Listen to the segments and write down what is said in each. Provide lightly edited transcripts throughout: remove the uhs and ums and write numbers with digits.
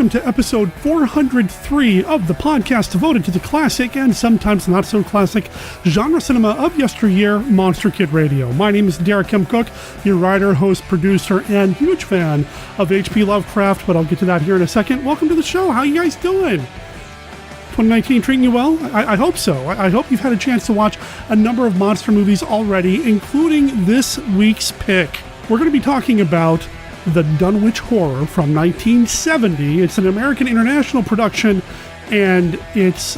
welcome to episode 403 of the podcast devoted to the classic and sometimes not so classic genre cinema of yesteryear, Monster Kid Radio. My name is Derek M. Cook, your writer, host, producer, and huge fan of H.P. Lovecraft, but I'll get to that here in a second. Welcome to the show. How you guys doing? 2019 treating you well? I hope so. I hope you've had a chance to watch a number of monster movies already, including this week's pick. We're going to be talking about The Dunwich Horror from 1970. It's an American international production, and it's...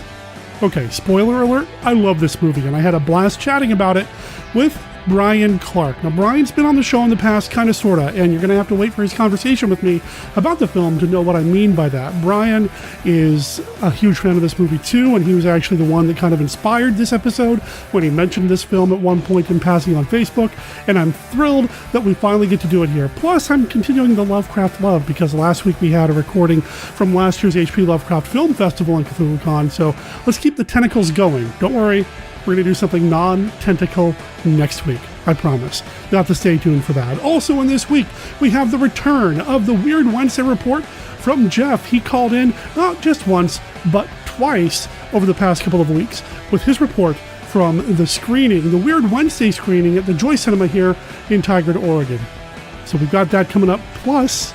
Okay, spoiler alert, I love this movie, and I had a blast chatting about it with Bryan Clark. Now, Bryan's been on the show in the past, kind of, sort of, and you're going to have to wait for his conversation with me about the film to know what I mean by that. Bryan is a huge fan of this movie, too, and he was actually the one that kind of inspired this episode when he mentioned this film at one point in passing on Facebook, and I'm thrilled that we finally get to do it here. Plus, I'm continuing the Lovecraft love, because last week we had a recording from last year's H.P. Lovecraft Film Festival in CthulhuCon, so let's keep the tentacles going. Don't worry. We're going to do something non-tentacle next week, I promise. You'll have to stay tuned for that. Also in this week, we have the return of the Weird Wednesday report from Jeff. He called in not just once, but twice over the past couple of weeks with his report from the screening, the Weird Wednesday screening at the Joy Cinema here in Tigard, Oregon. So we've got that coming up. Plus,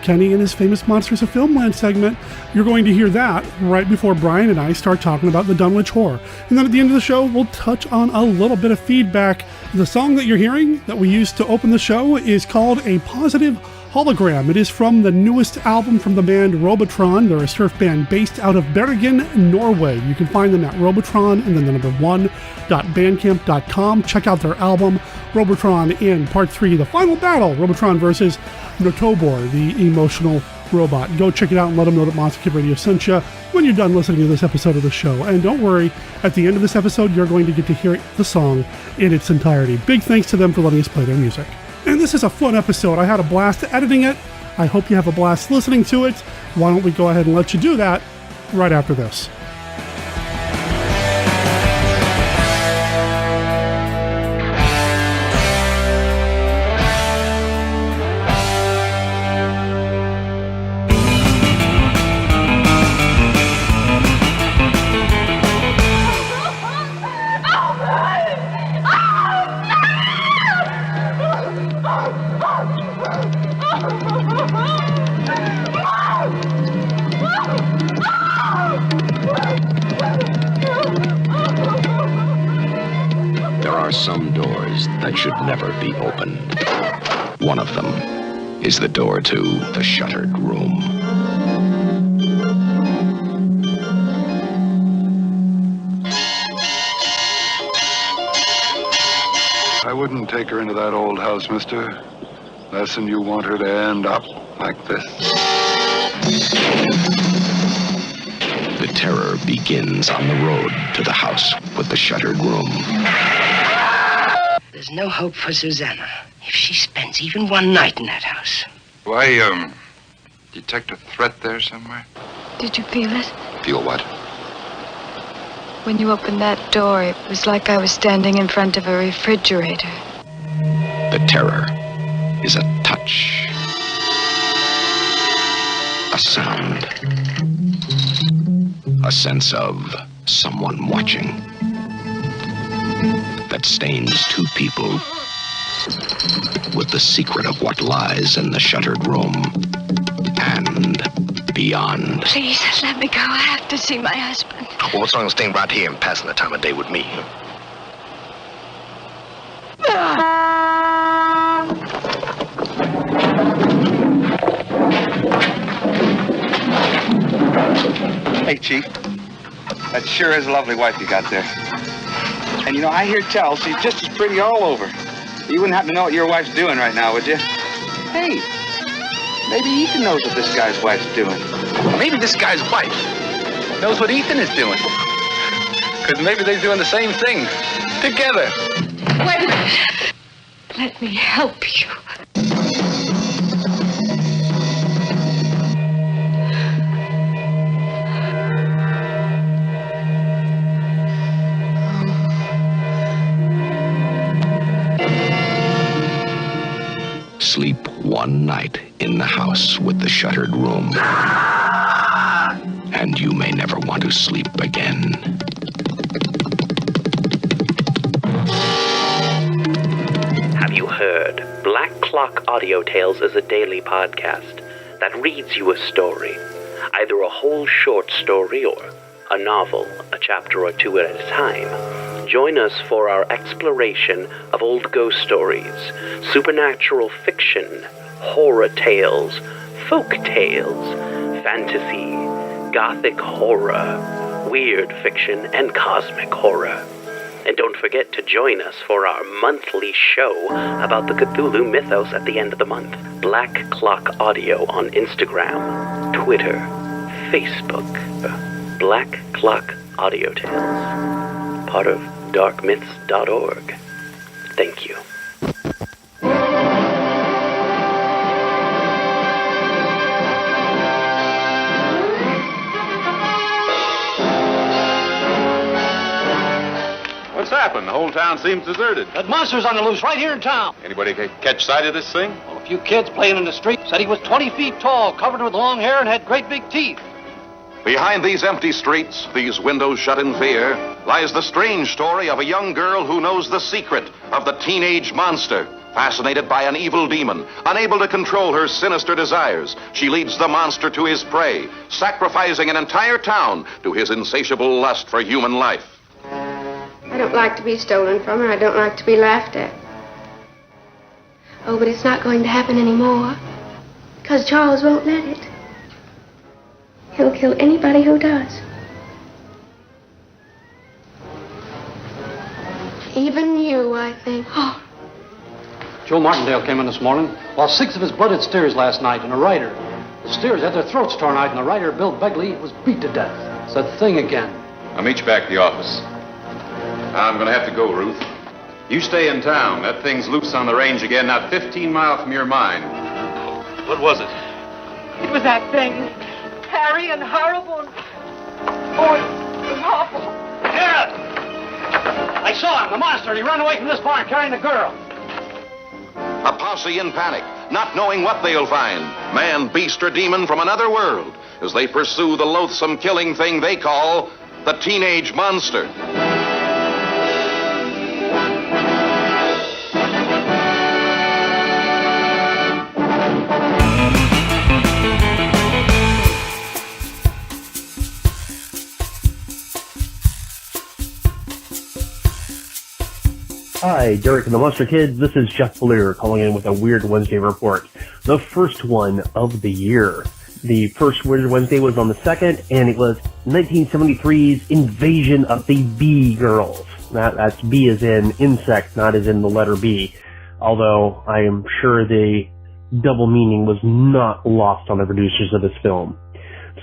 Kenny and his famous Monsters of Filmland segment. You're going to hear that right before Bryan and I start talking about the Dunwich Horror. And then at the end of the show, we'll touch on a little bit of feedback. The song that you're hearing that we used to open the show is called A Positive Hologram. It is from the newest album from the band Robotron. They're a surf band based out of Bergen, Norway. You can find them at Robotron and then the number 1.bandcamp.com. Check out their album, Robotron in Part 3, The Final Battle, Robotron Vs Nortobor, the emotional robot. Go check it out and let them know that Monster Kid Radio sent you when you're done listening to this episode of the show. And don't worry, at the end of this episode, you're going to get to hear the song in its entirety. Big thanks to them for letting us play their music. And this is a fun episode. I had a blast editing it. I hope you have a blast listening to it. Why don't we go ahead and let you do that right after this. Some doors that should never be opened. One of them is the door to the shuttered room. I wouldn't take her into that old house, mister. Less than you want her to end up like this. The terror begins on the road to the house with the shuttered room. There's no hope for Susanna if she spends even one night in that house. Why, detect a threat there somewhere? Did you feel it? Feel what? When you opened that door, it was like I was standing in front of a refrigerator. The terror is a touch, a sound, a sense of someone watching. That stains two people with the secret of what lies in the shuttered room and beyond. Please, let me go. I have to see my husband. Well, what's wrong with staying right here and passing the time of day with me? Hey, Chief. That sure is a lovely wife you got there. And, you know, I hear tell she's just as pretty all over. You wouldn't happen to know what your wife's doing right now, would you? Hey, maybe Ethan knows what this guy's wife's doing. Maybe this guy's wife knows what Ethan is doing. Because maybe they're doing the same thing together. Wait a minute. Let me help you. Sleep one night in the house with the shuttered room. and you may never want to sleep again. Have you heard? Black Clock Audio Tales is a daily podcast that reads you a story, either a whole short story or a novel, a chapter or two at a time. Join us for our exploration of old ghost stories, supernatural fiction, horror tales, folk tales, fantasy, gothic horror, weird fiction, and cosmic horror. And don't forget to join us for our monthly show about the Cthulhu mythos at the end of the month. Black Clock Audio on Instagram, Twitter, Facebook. Black Clock Audio Tales, part of darkmyths.org. Thank you. What's happened? The whole town seems deserted. That monster's on the loose right here in town. Anybody catch sight of this thing? Well, a few kids playing in the street said he was 20 feet tall, covered with long hair, and had great big teeth. Behind these empty streets, these windows shut in fear, lies the strange story of a young girl who knows the secret of the teenage monster. Fascinated by an evil demon, unable to control her sinister desires, she leads the monster to his prey, sacrificing an entire town to his insatiable lust for human life. I don't like to be stolen from, or I don't like to be laughed at. Oh, but it's not going to happen anymore, because Charles won't let it. He'll kill anybody who does. Even you, I think. Oh. Joe Martindale came in this morning, lost 6 of his blooded steers last night, and a rider. The steers had their throats torn out, and the rider, Bill Begley, was beat to death. It's that thing again. I'll meet you back at the office. I'm going to have to go, Ruth. You stay in town. That thing's loose on the range again, not 15 miles from your mine. What was it? It was that thing. Hairy and horrible. Oh, it was awful. Yeah! I saw him, the monster. He ran away from this barn carrying the girl. A posse in panic, not knowing what they'll find. Man, beast, or demon from another world, as they pursue the loathsome killing thing they call the teenage monster. Hi, Derek and the Monster Kids. This is Jeff Blair calling in with a Weird Wednesday report. The first one of the year. The first Weird Wednesday was on the 2nd, and it was 1973's Invasion of the Bee Girls. That's B as in insect, not as in the letter B. Although I am sure the double meaning was not lost on the producers of this film.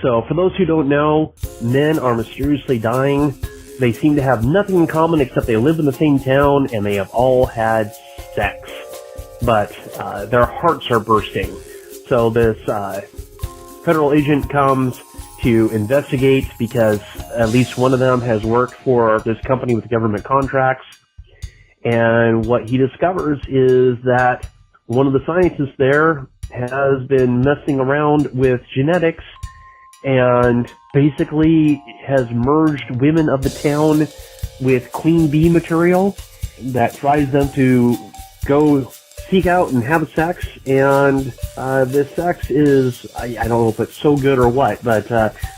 So, for those who don't know, men are mysteriously dying. They seem to have nothing in common except they live in the same town and they have all had sex. But their hearts are bursting. So this federal agent comes to investigate because at least one of them has worked for this company with government contracts. And what he discovers is that one of the scientists there has been messing around with genetics and basically has merged women of the town with queen bee material that drives them to go seek out and have sex, and this sex is, I don't know if it's so good or what, but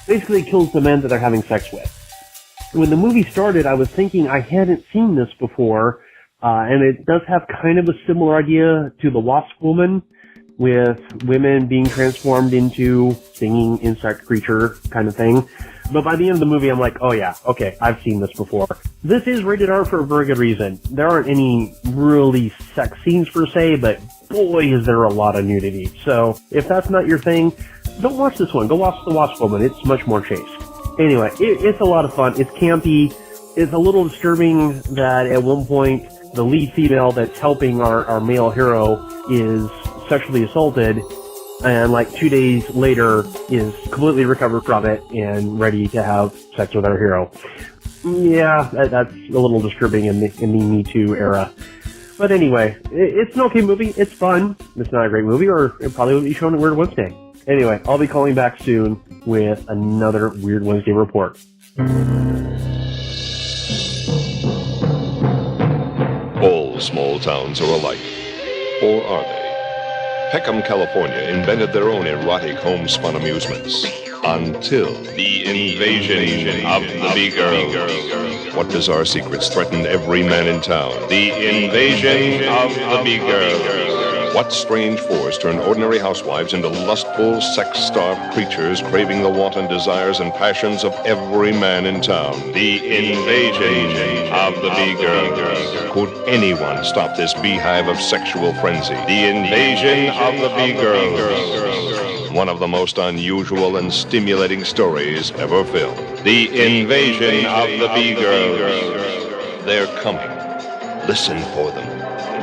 basically kills the men that they're having sex with. When the movie started, I was thinking I hadn't seen this before, and it does have kind of a similar idea to The Wasp Woman, with women being transformed into stinging insect creature kind of thing. But by the end of the movie, I'm like, oh yeah, okay, I've seen this before. This is rated R for a very good reason. There aren't any really sex scenes per se, but boy is there a lot of nudity. So if that's not your thing, don't watch this one. Go watch The Wasp Woman. It's much more chaste. Anyway, it's a lot of fun. It's campy. It's a little disturbing that at one point the lead female that's helping our male hero is sexually assaulted, and like 2 days later is completely recovered from it and ready to have sex with our hero. Yeah, that's a little disturbing in the Me Too era. But anyway, it's an okay movie. It's fun. It's not a great movie, or it probably would be shown at Weird Wednesday. Anyway, I'll be calling back soon with another Weird Wednesday report. All small towns are alike. Or are they? Peckham, California invented their own erotic homespun amusements. Until the invasion of the B-Girls. What bizarre secrets threatened every man in town? The invasion of the B-Girls. What strange force turned ordinary housewives into lustful, sex-starved creatures craving the wanton desires and passions of every man in town? The invasion of the B-Girls. Could anyone stop this beehive of sexual frenzy? The invasion of the B-Girls. One of the most unusual and stimulating stories ever filmed. The invasion of the B-Girls. They're coming. Listen for them.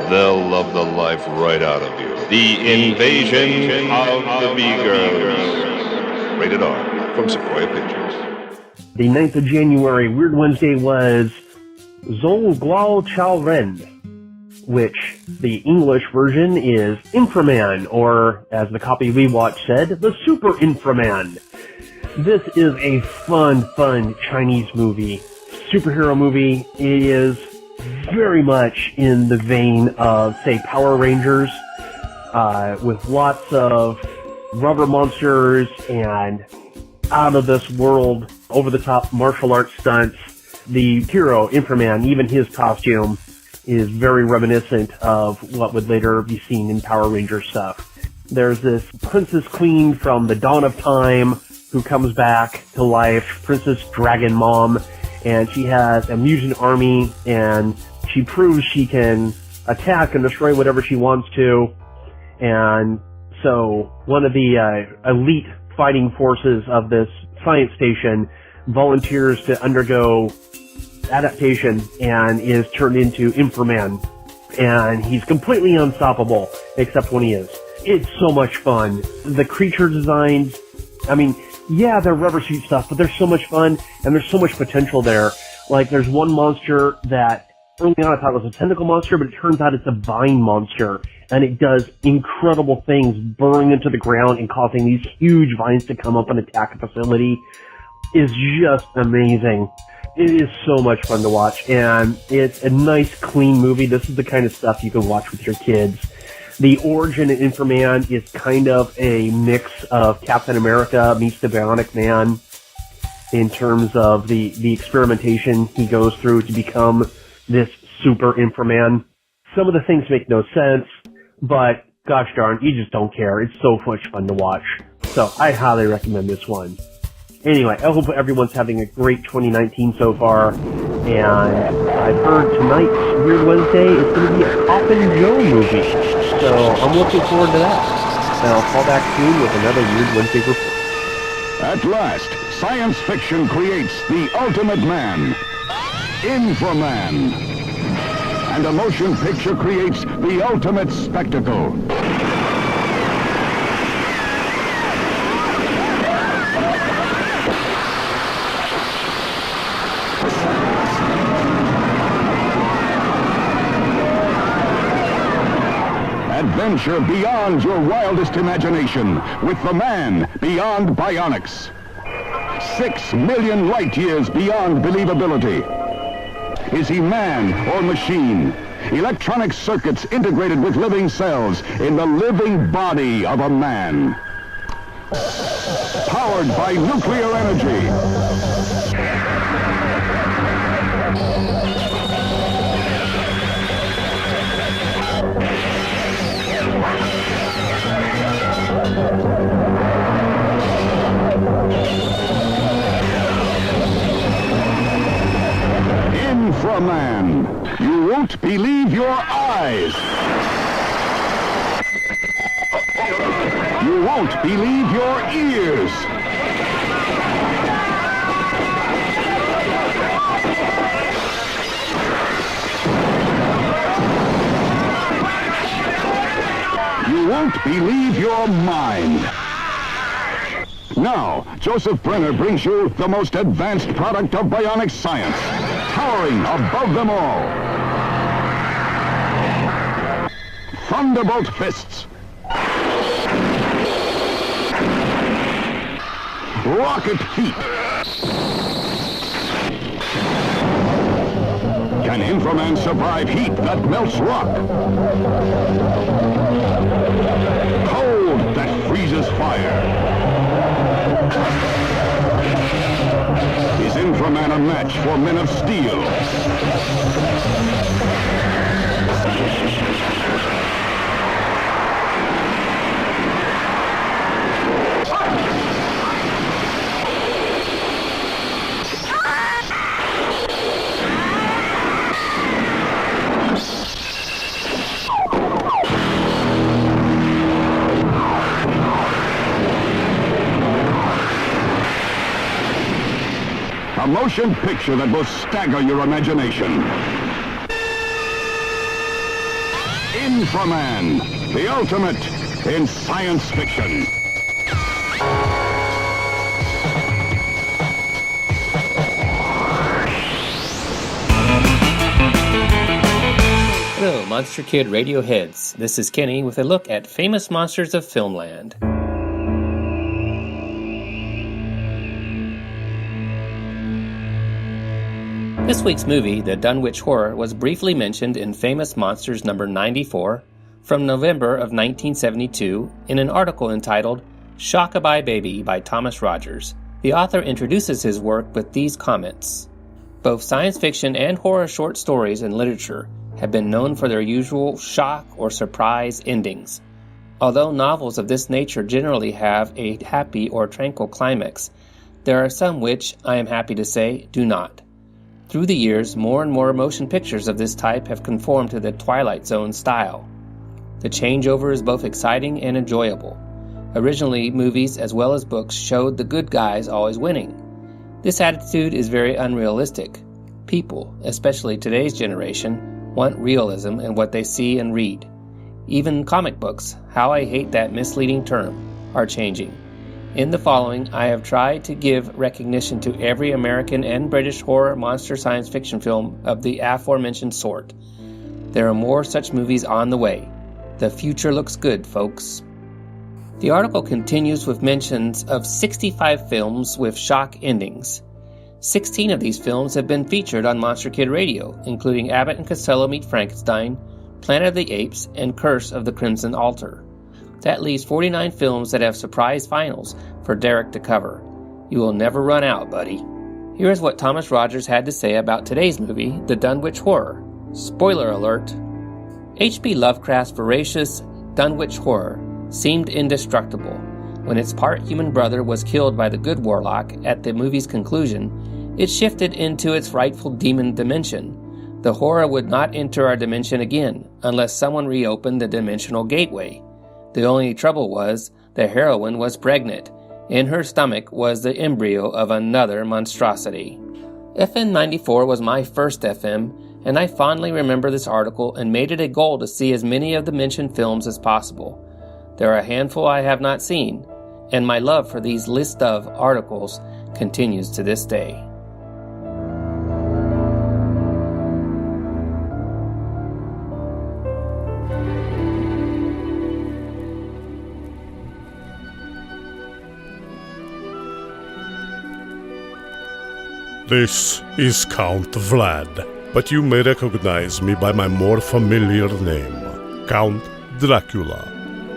They'll love the life right out of you. The invasion of the B-Girls. Rated R from Sequoia Pictures. The 9th of January, Weird Wednesday, was Zong Guao Chao Ren, which the English version is Inframan, or as the copy we watched said, the Super Inframan. This is a fun Chinese movie, superhero movie. It is very much in the vein of, say, Power Rangers, with lots of rubber monsters and out-of-this-world, over-the-top martial arts stunts. The hero, Inframan, even his costume is very reminiscent of what would later be seen in Power Ranger stuff. There's this Princess Queen from the dawn of time who comes back to life, Princess Dragon Mom, and she has a mutant army, and she proves she can attack and destroy whatever she wants to. And so one of the elite fighting forces of this science station volunteers to undergo adaptation and is turned into Inframan. And he's completely unstoppable, except when he is. It's so much fun. The creature designs, I mean, yeah, they're rubber suit stuff, but they're so much fun, and there's so much potential there. Like, there's one monster that, early on I thought was a tentacle monster, but it turns out it's a vine monster, and it does incredible things, burrowing into the ground and causing these huge vines to come up and attack a facility. Is just amazing. It is so much fun to watch, and it's a nice, clean movie. This is the kind of stuff you can watch with your kids. The origin of Inframan is kind of a mix of Captain America meets the Bionic Man in terms of the experimentation he goes through to become this super Inframan. Some of the things make no sense, but gosh darn, you just don't care. It's so much fun to watch. So I highly recommend this one. Anyway, I hope everyone's having a great 2019 so far, and I've heard tonight's Weird Wednesday is going to be a Coffin Joe movie, so I'm looking forward to that. And I'll call back soon with another Weird Wednesday report. At last, science fiction creates the ultimate man, Inframan. And a motion picture creates the ultimate spectacle. Adventure beyond your wildest imagination with the man beyond bionics. 6 million light years beyond believability. Is he man or machine? Electronic circuits integrated with living cells in the living body of a man. Powered by nuclear energy. Inframan. You won't believe your eyes. You won't believe your ears. You won't believe your mind. Now, Joseph Brenner brings you the most advanced product of bionic science, towering above them all. Thunderbolt fists. rocket heat. Can Inframan survive heat that melts rock? Cold that freezes fire? Is Inframan a match for men of steel? A motion picture that will stagger your imagination. Inframan, the ultimate in science fiction. Hello, Monster Kid Radio heads. This is Kenny with a look at famous monsters of filmland. This week's movie, The Dunwich Horror, was briefly mentioned in Famous Monsters number 94 from November of 1972 in an article entitled Shock-a-Bye Baby by Thomas Rogers. The author introduces his work with these comments. Both science fiction and horror short stories and literature have been known for their usual shock or surprise endings. Although novels of this nature generally have a happy or tranquil climax, there are some which, I am happy to say, do not. Through the years, more and more motion pictures of this type have conformed to the Twilight Zone style. The changeover is both exciting and enjoyable. Originally, movies as well as books showed the good guys always winning. This attitude is very unrealistic. People, especially today's generation, want realism in what they see and read. Even comic books, how I hate that misleading term, are changing. In the following, I have tried to give recognition to every American and British horror monster science fiction film of the aforementioned sort. There are more such movies on the way. The future looks good, folks. The article continues with mentions of 65 films with shock endings. 16 of these films have been featured on Monster Kid Radio, including Abbott and Costello Meet Frankenstein, Planet of the Apes, and Curse of the Crimson Altar. That leaves 49 films that have surprise finals for Derek to cover. You will never run out, buddy. Here is what Thomas Rogers had to say about today's movie, The Dunwich Horror. Spoiler alert. H.P. Lovecraft's voracious Dunwich Horror seemed indestructible. When its part-human brother was killed by the good warlock at the movie's conclusion, it shifted into its rightful demon dimension. The horror would not enter our dimension again unless someone reopened the dimensional gateway. The only trouble was, the heroine was pregnant. In her stomach was the embryo of another monstrosity. FN 94 was my first FM, and I fondly remember this article and made it a goal to see as many of the mentioned films as possible. There are a handful I have not seen, and my love for these list of articles continues to this day. This is Count Vlad, but you may recognize me by my more familiar name, Count Dracula,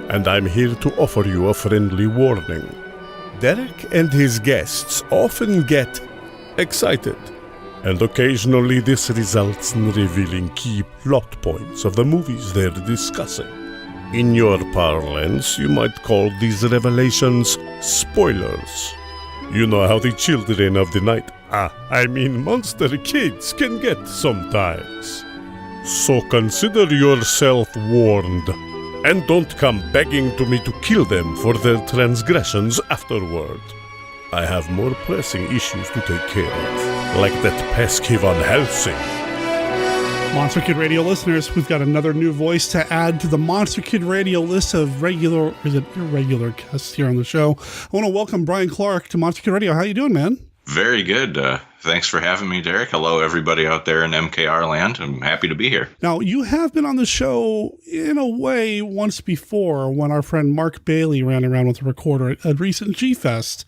and I'm here to offer you a friendly warning. Derek and his guests often get excited, and occasionally this results in revealing key plot points of the movies they're discussing. In your parlance, you might call these revelations spoilers. You know how the children of the night, monster kids, can get sometimes. So consider yourself warned, and don't come begging to me to kill them for their transgressions afterward. I have more pressing issues to take care of, like that pesky Van Helsing. Monster Kid Radio listeners, we've got another new voice to add to the Monster Kid Radio list of regular, or is it irregular guests here on the show. I want to welcome Bryan Clark to Monster Kid Radio. How you doing, man? Very good. Thanks for having me, Derek. Hello, everybody out there in MKR land. I'm happy to be here. Now, you have been on the show in a way once before when our friend Mark Bailey ran around with a recorder at a recent G-Fest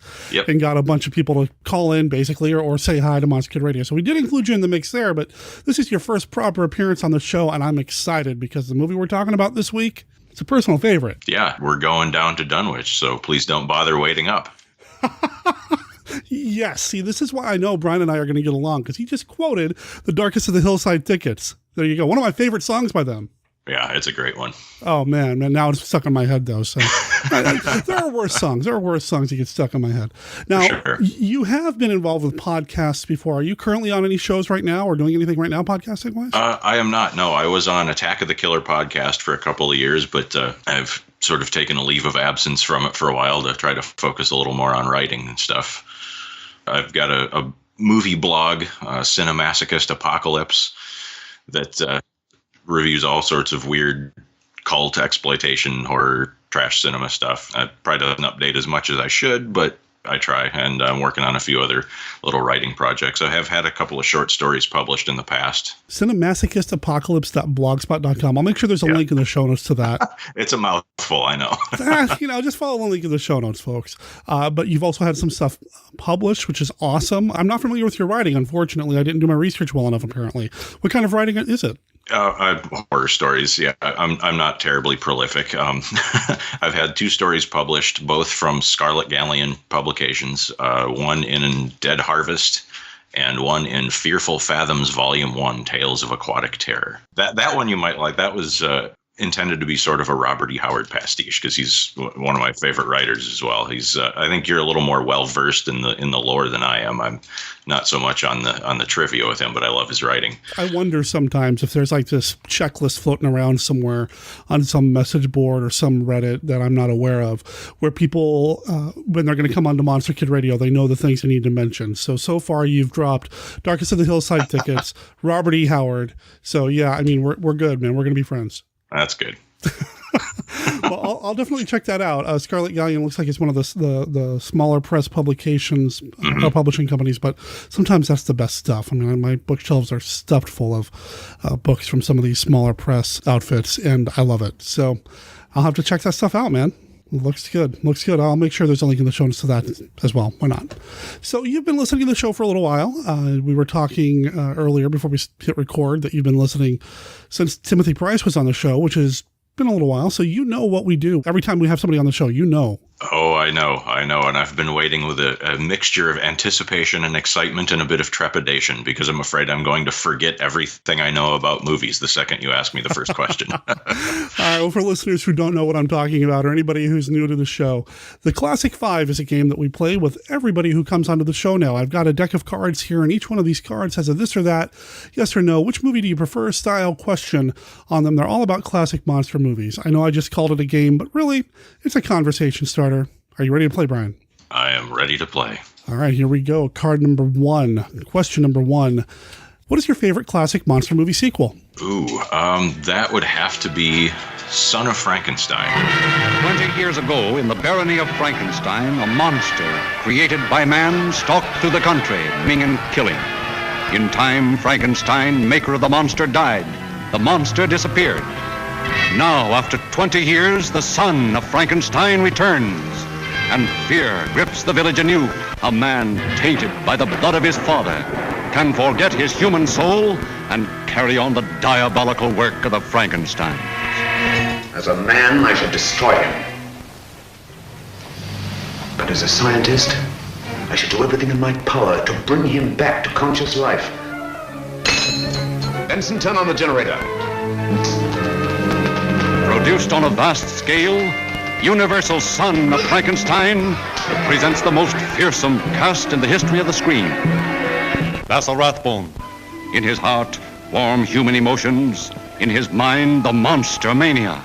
and got a bunch of people to call in, basically, or say hi to Monster Kid Radio. So we did include you in the mix there, but this is your first proper appearance on the show, and I'm excited because the movie we're talking about this week, it's a personal favorite. Yeah, we're going down to Dunwich, so please don't bother waiting up. Yes, see, this is why I know Bryan and I are going to get along, because he just quoted The Darkest of the Hillside Tickets. There you go. One of my favorite songs by them. Yeah, it's a great one. Oh, man. Now it's stuck in my head, though. So there are worse songs. There are worse songs that get stuck in my head. Now, you have been involved with podcasts before. Are you currently on any shows right now or doing anything right now podcasting-wise? I am not. No, I was on Attack of the Killer podcast for a couple of years, but I've sort of taken a leave of absence from it for a while to try to focus a little more on writing and stuff. I've got a movie blog, Cinemasochist Apocalypse, that reviews all sorts of weird cult exploitation, horror, trash cinema stuff. I probably doesn't update as much as I should, but I try, and I'm working on a few other little writing projects. I have had a couple of short stories published in the past. Cinemasochistapocalypse.blogspot.com. I'll make sure there's a link in the show notes to that. It's a mouthful, I know. Just follow the link in the show notes, folks. But you've also had some stuff published, which is awesome. I'm not familiar with your writing, unfortunately. I didn't do my research well enough, apparently. What kind of writing is it? Horror stories. Yeah, I'm not terribly prolific. I've had 2 stories published, both from Scarlet Galleon Publications, one in Dead Harvest and one in Fearful Fathoms Volume 1, Tales of Aquatic Terror. That one you might like. That was intended to be sort of a Robert E. Howard pastiche, because he's one of my favorite writers as well. He's I think you're a little more well versed in the lore than I am. I'm not so much on the trivia with him, but I love his writing. I wonder sometimes if there's like this checklist floating around somewhere on some message board or some Reddit that I'm not aware of, where people, when they're going to come onto Monster Kid Radio, they know the things they need to mention. So far you've dropped Darkest of the Hillside Tickets, Robert E. Howard. So yeah, I mean, we're good, man. We're going to be friends. That's good. Well, I'll definitely check that out. Scarlet Galleon looks like it's one of the smaller press publications, or publishing companies, but sometimes that's the best stuff. I mean, my bookshelves are stuffed full of books from some of these smaller press outfits, and I love it. So I'll have to check that stuff out, man. Looks good. I'll make sure there's a link in the show notes to that as well. Why not? So you've been listening to the show for a little while. We were talking earlier before we hit record that you've been listening since Timothy Price was on the show, which has been a little while. So you know what we do. Every time we have somebody on the show, you know. Oh, I know. And I've been waiting with a mixture of anticipation and excitement and a bit of trepidation, because I'm afraid I'm going to forget everything I know about movies the second you ask me the first question. All right, well, for listeners who don't know what I'm talking about, or anybody who's new to the show, the Classic 5 is a game that we play with everybody who comes onto the show now. I've got a deck of cards here, and each one of these cards has a this or that, yes or no, which movie do you prefer style question on them. They're all about classic monster movies. I know I just called it a game, but really, it's a conversation starter. Are you ready to play, Bryan? I am ready to play. All right, here we go. Card number 1. Question number 1. What is your favorite classic monster movie sequel? Ooh, that would have to be Son of Frankenstein. 20 years ago, in the barony of Frankenstein, a monster created by man stalked through the country, maiming and killing. In time, Frankenstein, maker of the monster, died. The monster disappeared. Now, after 20 years, the son of Frankenstein returns, and fear grips the village anew. A man tainted by the blood of his father can forget his human soul and carry on the diabolical work of the Frankensteins. As a man, I should destroy him. But as a scientist, I should do everything in my power to bring him back to conscious life. Benson, turn on the generator. Produced on a vast scale, Universal Son of Frankenstein presents the most fearsome cast in the history of the screen. Basil Rathbone. In his heart, warm human emotions. In his mind, the monster mania.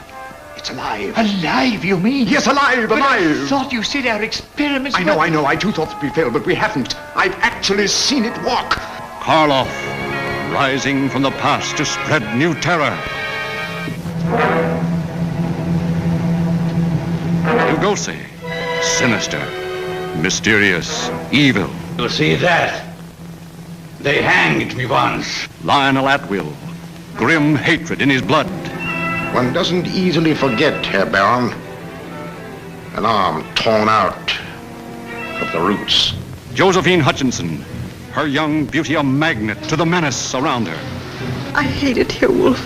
It's alive. Alive, you mean? Yes, alive, but alive. I thought you said our experiments I know. I too thought that we failed, but we haven't. I've actually seen it walk. Karloff, rising from the past to spread new terror. Lugosi, sinister, mysterious, evil. You see that? They hanged me once. Lionel Atwill, grim hatred in his blood. One doesn't easily forget, Herr Baron. An arm torn out of the roots. Josephine Hutchinson, her young beauty a magnet to the menace around her. I hate it here, Wolf.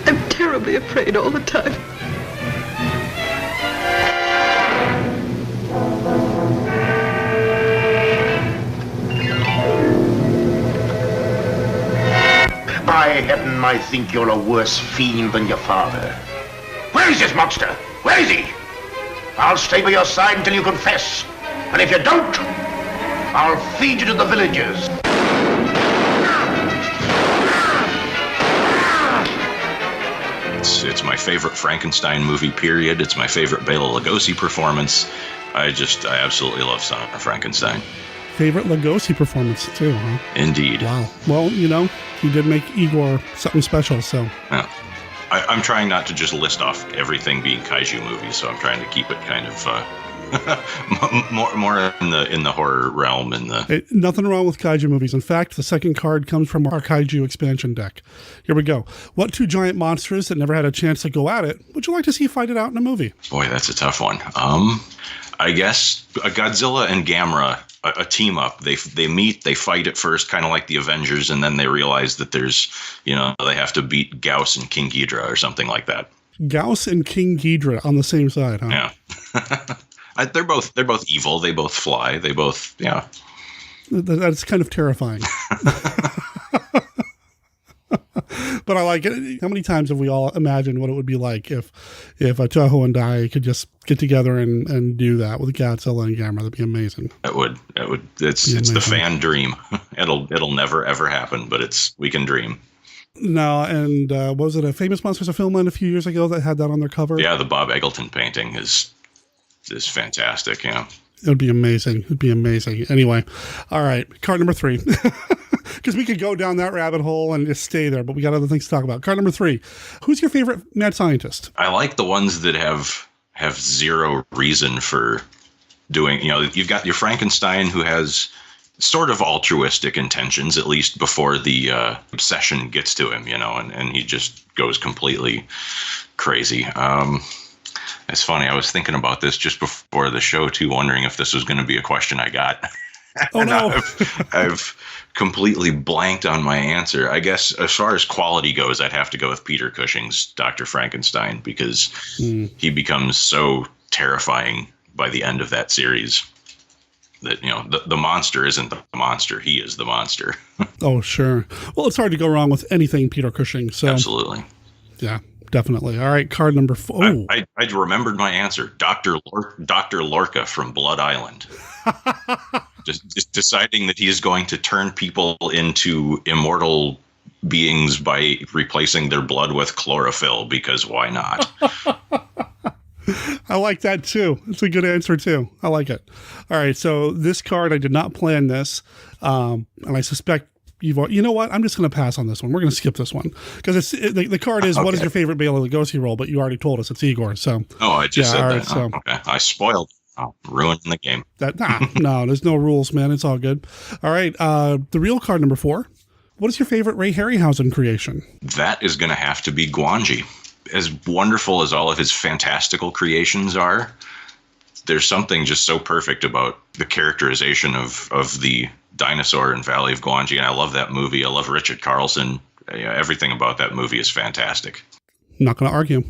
I'm terribly afraid all the time. By heaven, I think you're a worse fiend than your father. Where is this monster? Where is he? I'll stay by your side until you confess. And if you don't, I'll feed you to the villagers. It's my favorite Frankenstein movie, period. It's my favorite Bela Lugosi performance. I absolutely love Son of Frankenstein. Favorite Lugosi performance, too, huh? Indeed. Wow. Well, you know, he did make Igor something special, so. Yeah. I'm trying not to just list off everything being kaiju movies, so I'm trying to keep it kind of more in the horror realm. Nothing wrong with kaiju movies. In fact, the second card comes from our kaiju expansion deck. Here we go. What two giant monsters that never had a chance to go at it would you like to see fight it out in a movie? Boy, that's a tough one. I guess a Godzilla and Gamera, a team up. They meet, they fight at first, kind of like the Avengers, and then they realize that there's, they have to beat Gauss and King Ghidorah or something like that. Gauss and King Ghidorah on the same side, huh? Yeah. They're both evil. They both fly. They both, yeah. That's kind of terrifying. But I like it. How many times have we all imagined what it would be like if Toho and Dai could just get together and do that with Godzilla and Gamera? That'd be amazing. It would. It's the fan dream. It'll never ever happen, but we can dream. No, and was it a Famous Monsters of Filmland a few years ago that had that on their cover? Yeah, the Bob Eggleton painting is fantastic. Yeah. It would be amazing. It'd be amazing. Anyway, all right, card number 3. Because we could go down that rabbit hole and just stay there, but we got other things to talk about. Card number 3. Who's your favorite mad scientist? I like the ones that have zero reason for doing. You've got your Frankenstein, who has sort of altruistic intentions, at least before the obsession gets to him. And he just goes completely crazy. It's funny. I was thinking about this just before the show too, wondering if this was going to be a question I got. Oh no! I've completely blanked on my answer. I guess as far as quality goes, I'd have to go with Peter Cushing's Dr. Frankenstein, because he becomes so terrifying by the end of that series that the monster isn't the monster; he is the monster. Oh sure. Well, it's hard to go wrong with anything Peter Cushing. So absolutely. Yeah. Definitely. All right, card number 4. Oh. I remembered my answer. Dr. Lorca from Blood Island. just deciding that he is going to turn people into immortal beings by replacing their blood with chlorophyll, because why not? I like that too. It's a good answer too. I like it. All right, so this card, I did not plan this, and I suspect you know what? I'm just going to pass on this one. We're going to skip this one because the card is, okay. What is your favorite Bela Lugosi role? But you already told us it's Igor. So I just said that. Right, okay, I spoiled. Ruined the game. No, there's no rules, man. It's all good. All right, the real card number 4. What is your favorite Ray Harryhausen creation? That is going to have to be Guanji. As wonderful as all of his fantastical creations are, there's something just so perfect about the characterization of the dinosaur in Valley of Guanji, and I love that movie. I love Richard Carlson. Everything about that movie is fantastic. Not going to argue.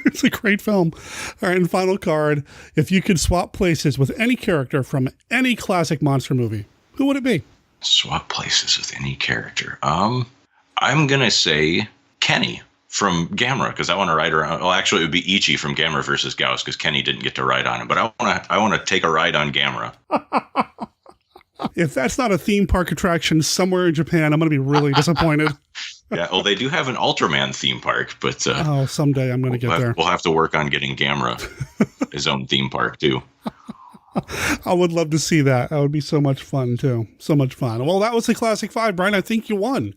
It's a great film. All right, and final card. If you could swap places with any character from any classic monster movie, who would it be? Swap places with any character. I'm going to say Kenny from Gamera, because I want to ride around. Well, actually, it would be Ichi from Gamera versus Gauss, because Kenny didn't get to ride on him. But I want to take a ride on Gamera. If that's not a theme park attraction somewhere in Japan, I'm going to be really disappointed. Yeah, well, they do have an Ultraman theme park, but someday I'm going to get there. We'll have to work on getting Gamera his own theme park too. I would love to see that. That would be so much fun too. So much fun. Well, that was the Classic 5, Brian. I think you won.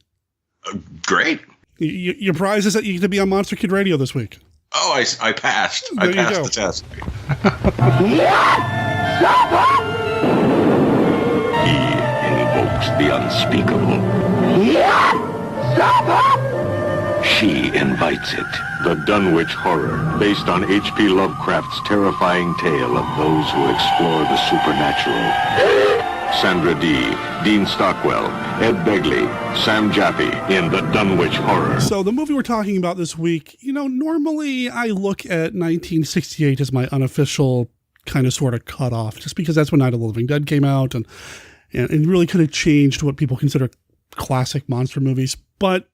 Great. Your prize is that you get to be on Monster Kid Radio this week. Oh, I passed. I passed the test. He invokes the unspeakable. She invites it. The Dunwich Horror, based on H.P. Lovecraft's terrifying tale of those who explore the supernatural. Sandra Dee, Dean Stockwell, Ed Begley, Sam Jaffe in The Dunwich Horror. So the movie we're talking about this week, normally I look at 1968 as my unofficial kind of sort of cutoff, just because that's when Night of the Living Dead came out and really could have changed what people consider classic monster movies. But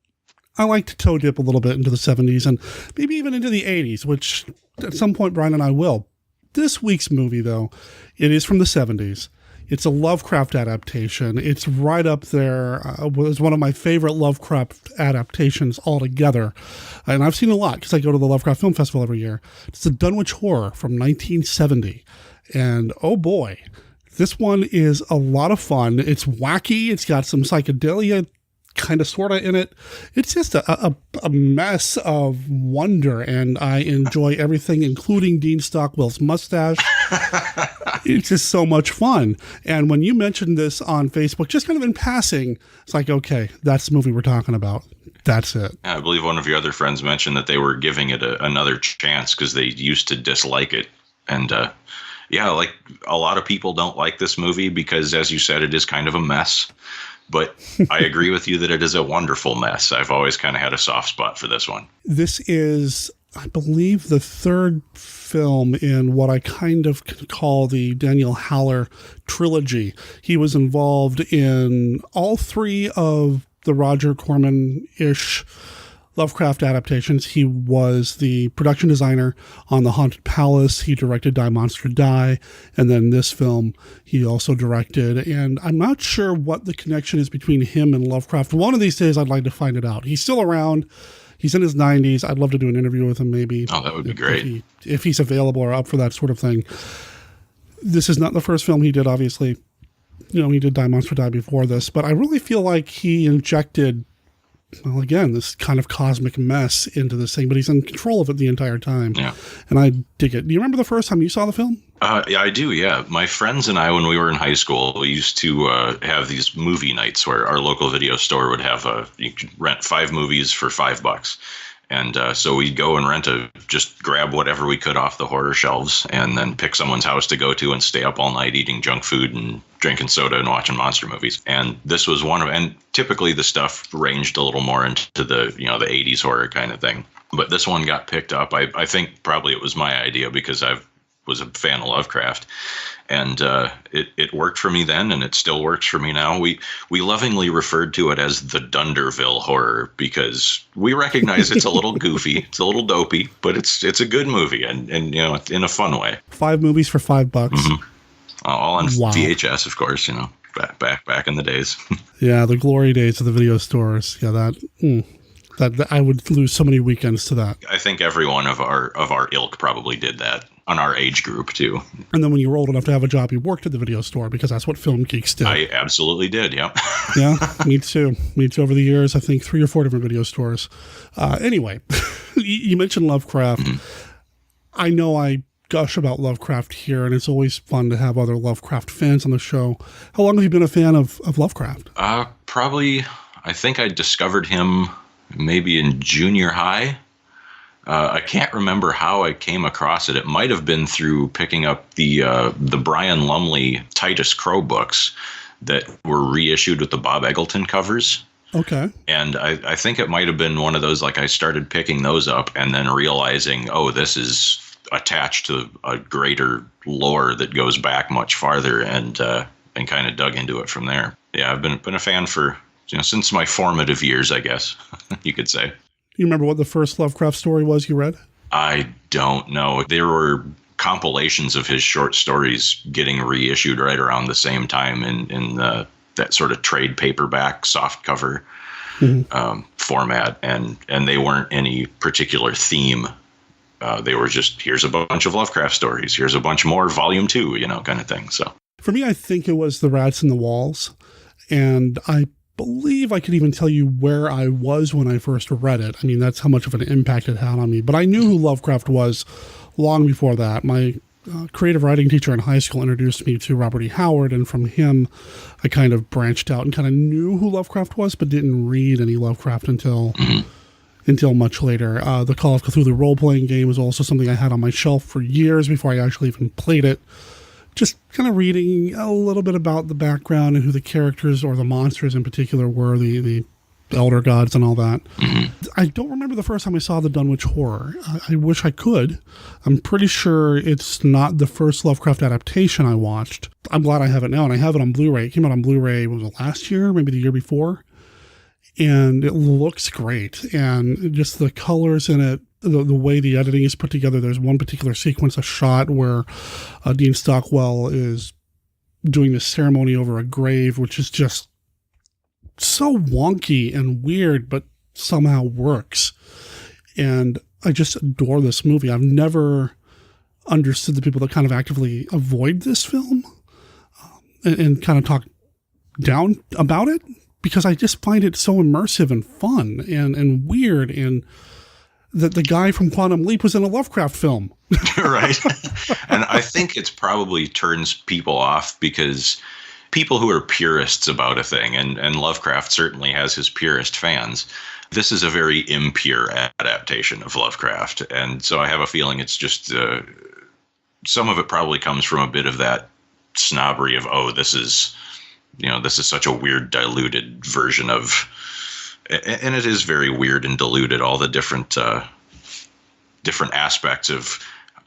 I like to toe dip a little bit into the 70s and maybe even into the 80s, which at some point Bryan and I will. This week's movie, though, it is from the 70s. It's a Lovecraft adaptation. It's right up there. It's one of my favorite Lovecraft adaptations altogether. And I've seen a lot because I go to the Lovecraft Film Festival every year. It's the Dunwich Horror from 1970. And oh boy, this one is a lot of fun. It's wacky. It's got some psychedelia kind of sort of in it. It's just a mess of wonder, and I enjoy everything, including Dean Stockwell's mustache. It's just so much fun. And when you mentioned this on Facebook, just kind of in passing, it's like, okay, that's the movie we're talking about. That's it. I believe one of your other friends mentioned that they were giving it another chance because they used to dislike it. And like a lot of people don't like this movie because, as you said, it is kind of a mess. But I agree with you that it is a wonderful mess. I've always kind of had a soft spot for this one. This is, I believe, the third film in what I kind of call the Daniel Haller trilogy. He was involved in all three of the Roger Corman-ish Lovecraft adaptations. He was the production designer on The Haunted Palace. He directed Die Monster Die. And then this film he also directed. And I'm not sure what the connection is between him and Lovecraft. One of these days I'd like to find it out. He's still around. He's in his 90s. I'd love to do an interview with him maybe. Oh, that would be great. If he's available or up for that sort of thing. This is not the first film he did, obviously. He did Die Monster Die before this. But I really feel like he injected, well, again, this kind of cosmic mess into this thing, but he's in control of it the entire time. Yeah. And I dig it. Do you remember the first time you saw the film? Yeah, I do. Yeah. My friends and I, when we were in high school, we used to have these movie nights where our local video store would have you could rent 5 movies for $5. And so we'd go and just grab whatever we could off the horror shelves and then pick someone's house to go to and stay up all night eating junk food and drinking soda and watching monster movies. And this was one of, and typically the stuff ranged a little more into the, the 80s horror kind of thing. But this one got picked up. I think probably it was my idea because I was a fan of Lovecraft. And it worked for me then, and it still works for me now. We lovingly referred to it as the Dunderville horror because we recognize it's a little goofy, it's a little dopey, but it's a good movie and in a fun way. 5 movies for $5. Mm-hmm. All on VHS, of course. Back in the days. Yeah, the glory days of the video stores. Yeah, that I would lose so many weekends to that. I think every one of our ilk probably did that. On our age group, too. And then when you were old enough to have a job, you worked at the video store because that's what film geeks did. I absolutely did, yeah. Yeah, me too. Me too. Over the years, I think 3 or 4 different video stores. Anyway, you mentioned Lovecraft. Mm-hmm. I know I gush about Lovecraft here, and it's always fun to have other Lovecraft fans on the show. How long have you been a fan of Lovecraft? Probably, I think I discovered him maybe in junior high. I can't remember how I came across it. It might have been through picking up the Brian Lumley Titus Crow books that were reissued with the Bob Eggleton covers. Okay. And I think it might have been one of those, like I started picking those up and then realizing, oh, this is attached to a greater lore that goes back much farther and kind of dug into it from there. Yeah, I've been a fan for, since my formative years, I guess you could say. You remember what the first Lovecraft story was you read? I don't know. There were compilations of his short stories getting reissued right around the same time in that sort of trade paperback softcover format, and they weren't any particular theme. They were just, here's a bunch of Lovecraft stories, here's a bunch more, volume 2, kind of thing. So for me, I think it was The Rats in the Walls, and I believe I could even tell you where I was when I first read it. I mean, that's how much of an impact it had on me. But I knew who Lovecraft was long before that. My creative writing teacher in high school introduced me to Robert E. Howard, and from him, I kind of branched out and kind of knew who Lovecraft was, but didn't read any Lovecraft until much later. The Call of Cthulhu role-playing game was also something I had on my shelf for years before I actually even played it. Just kind of reading a little bit about the background and who the characters or the monsters in particular were, the elder gods and all that. I don't remember the first time I saw the Dunwich Horror. I wish I could. I'm pretty sure it's not the first Lovecraft adaptation I watched. I'm glad I have it now, and I have it on Blu-ray. It came out on Blu-ray, was it last year? Maybe the year before? And it looks great. And just the colors in it, the way the editing is put together. There's one particular sequence, a shot where Dean Stockwell is doing this ceremony over a grave, which is just so wonky and weird, but somehow works. And I just adore this movie. I've never understood the people that kind of actively avoid this film and kind of talk down about it, because I just find it so immersive and fun and weird, and that the guy from Quantum Leap was in a Lovecraft film. Right. And I think it's probably turns people off because people who are purists about a thing, and Lovecraft certainly has his purist fans, this is a very impure adaptation of Lovecraft. And so I have a feeling it's just, some of it probably comes from a bit of that snobbery of, oh, this is such a weird, diluted version of, and it is very weird and diluted, all the different aspects of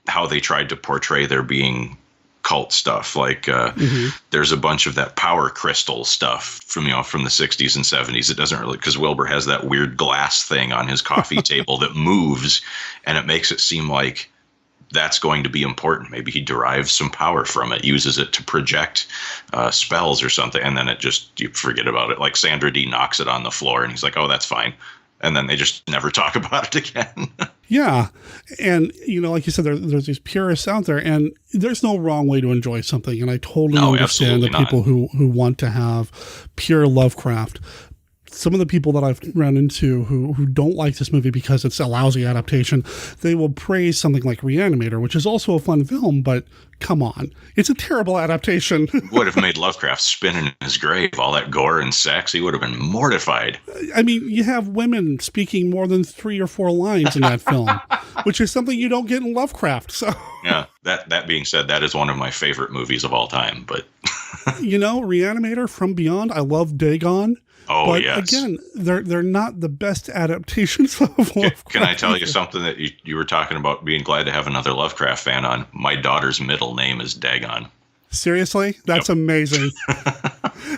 how they tried to portray there being cult stuff. Like there's a bunch of that power crystal stuff from the 60s and 70s. It doesn't really, because Wilbur has that weird glass thing on his coffee table that moves, and it makes it seem like that's going to be important. Maybe he derives some power from it, uses it to project spells or something, and then you forget about it. Like Sandra Dee knocks it on the floor, and he's like, oh, that's fine. And then they just never talk about it again. Yeah. And, like you said, there's these purists out there, and there's no wrong way to enjoy something. And I totally understand the people who want to have pure Lovecraft. Some of the people that I've run into who don't like this movie because it's a lousy adaptation, they will praise something like Reanimator, which is also a fun film, but come on, it's a terrible adaptation. Would have made Lovecraft spin in his grave, all that gore and sex. He would have been mortified. I mean, you have women speaking more than 3 or 4 lines in that film, which is something you don't get in Lovecraft. So yeah, that being said, that is one of my favorite movies of all time. But Reanimator, From Beyond, I love Dagon. Oh, but yes. Again, they're not the best adaptations of Lovecraft. Can I tell you something that you were talking about being glad to have another Lovecraft fan on? My daughter's middle name is Dagon. Seriously? That's amazing.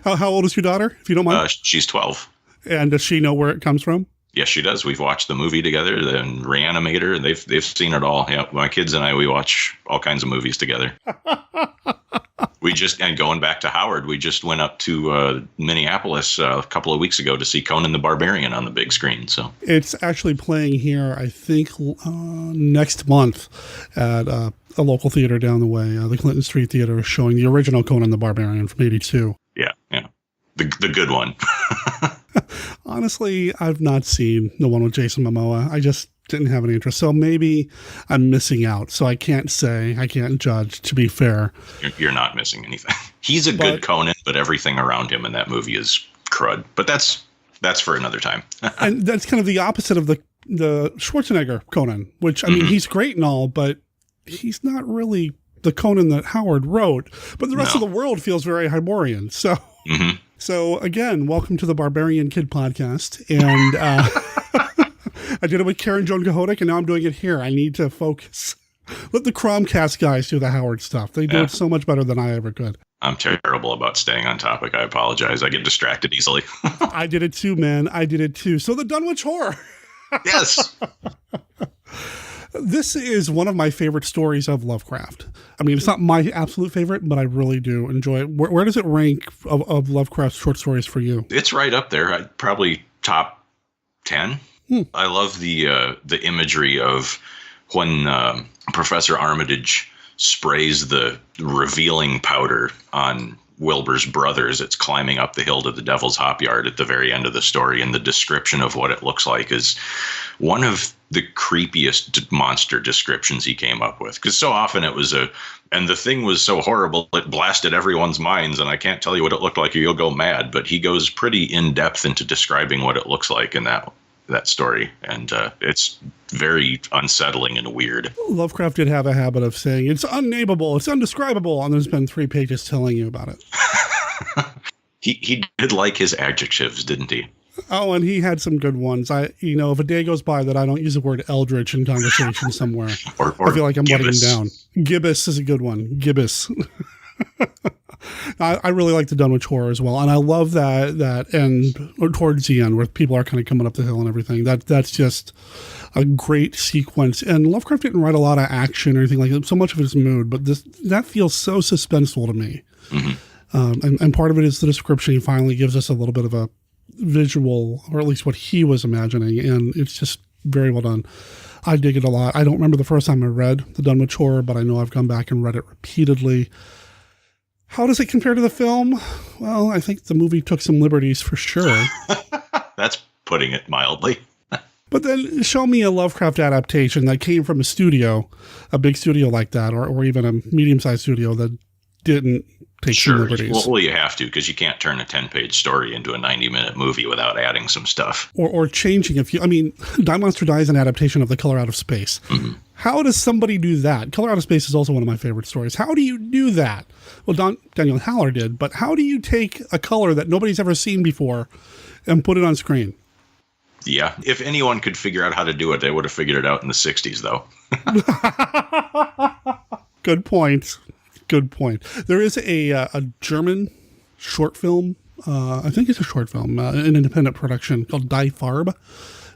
How old is your daughter, if you don't mind? She's 12. And does she know where it comes from? Yes, she does. We've watched the movie together, the Reanimator, and they've seen it all. Yeah, my kids and I, we watch all kinds of movies together. And going back to Howard, we just went up to Minneapolis a couple of weeks ago to see Conan the Barbarian on the big screen. So it's actually playing here, I think, next month at a local theater down the way. The Clinton Street Theater is showing the original Conan the Barbarian from '82. Yeah, the good one. Honestly, I've not seen the one with Jason Momoa. I just didn't have any interest. So maybe I'm missing out. So I can't judge, to be fair. You're not missing anything. He's a good Conan, but everything around him in that movie is crud. But that's for another time. And that's kind of the opposite of the Schwarzenegger Conan, which, I mean, he's great and all, but he's not really the Conan that Howard wrote. But the rest of the world feels very Hyborian. So, So again, welcome to the Barbarian Kid podcast. And I did it with Karen Joan Kahodik, and now I'm doing it here. I need to focus. Let the Chromecast guys do the Howard stuff. They do it so much better than I ever could. I'm terrible about staying on topic. I apologize. I get distracted easily. I did it too, man. I did it too. So the Dunwich Horror. Yes. This is one of my favorite stories of Lovecraft. I mean, it's not my absolute favorite, but I really do enjoy it. Where does it rank of Lovecraft's short stories for you? It's right up there. Probably top 10. I love the imagery of when Professor Armitage sprays the revealing powder on Wilbur's brothers. It's climbing up the hill to the Devil's Hop Yard at the very end of the story, and the description of what it looks like is one of the creepiest monster descriptions he came up with. Because so often it was and the thing was so horrible, it blasted everyone's minds, and I can't tell you what it looked like or you'll go mad, but he goes pretty in-depth into describing what it looks like in that story, and it's very unsettling and weird. Lovecraft did have a habit of saying, it's unnameable, it's undescribable, and there's been 3 pages telling you about it. He did like his adjectives, didn't he? Oh, and he had some good ones. If a day goes by that I don't use the word eldritch in conversation somewhere, or I feel like I'm letting him gibbous. down. Gibbous is a good one. Gibbous. I really like the Dunwich Horror as well, and I love that end, or towards the end, where people are kind of coming up the hill and everything. That's just a great sequence. And Lovecraft didn't write a lot of action or anything like that. So much of it is mood, but that feels so suspenseful to me. Mm-hmm. And part of it is the description. He finally gives us a little bit of a visual, or at least what he was imagining, and it's just very well done. I dig it a lot. I don't remember the first time I read the Dunwich Horror, but I know I've gone back and read it repeatedly. How does it compare to the film? Well, I think the movie took some liberties for sure. That's putting it mildly. But then show me a Lovecraft adaptation that came from a studio, a big studio like that, or even a medium-sized studio that didn't take some liberties. Well, you have to, because you can't turn a 10-page story into a 90-minute movie without adding some stuff. Or changing a few. I mean, Die Monster Die is an adaptation of The Color Out of Space. Mm-hmm. How does somebody do that? Color Out of Space is also one of my favorite stories. How do you do that? Well, Daniel Haller did, but how do you take a color that nobody's ever seen before and put it on screen? Yeah, if anyone could figure out how to do it, they would have figured it out in the 60s, though. Good point. There is a German short film, I think it's a short film, an independent production called Die Farbe,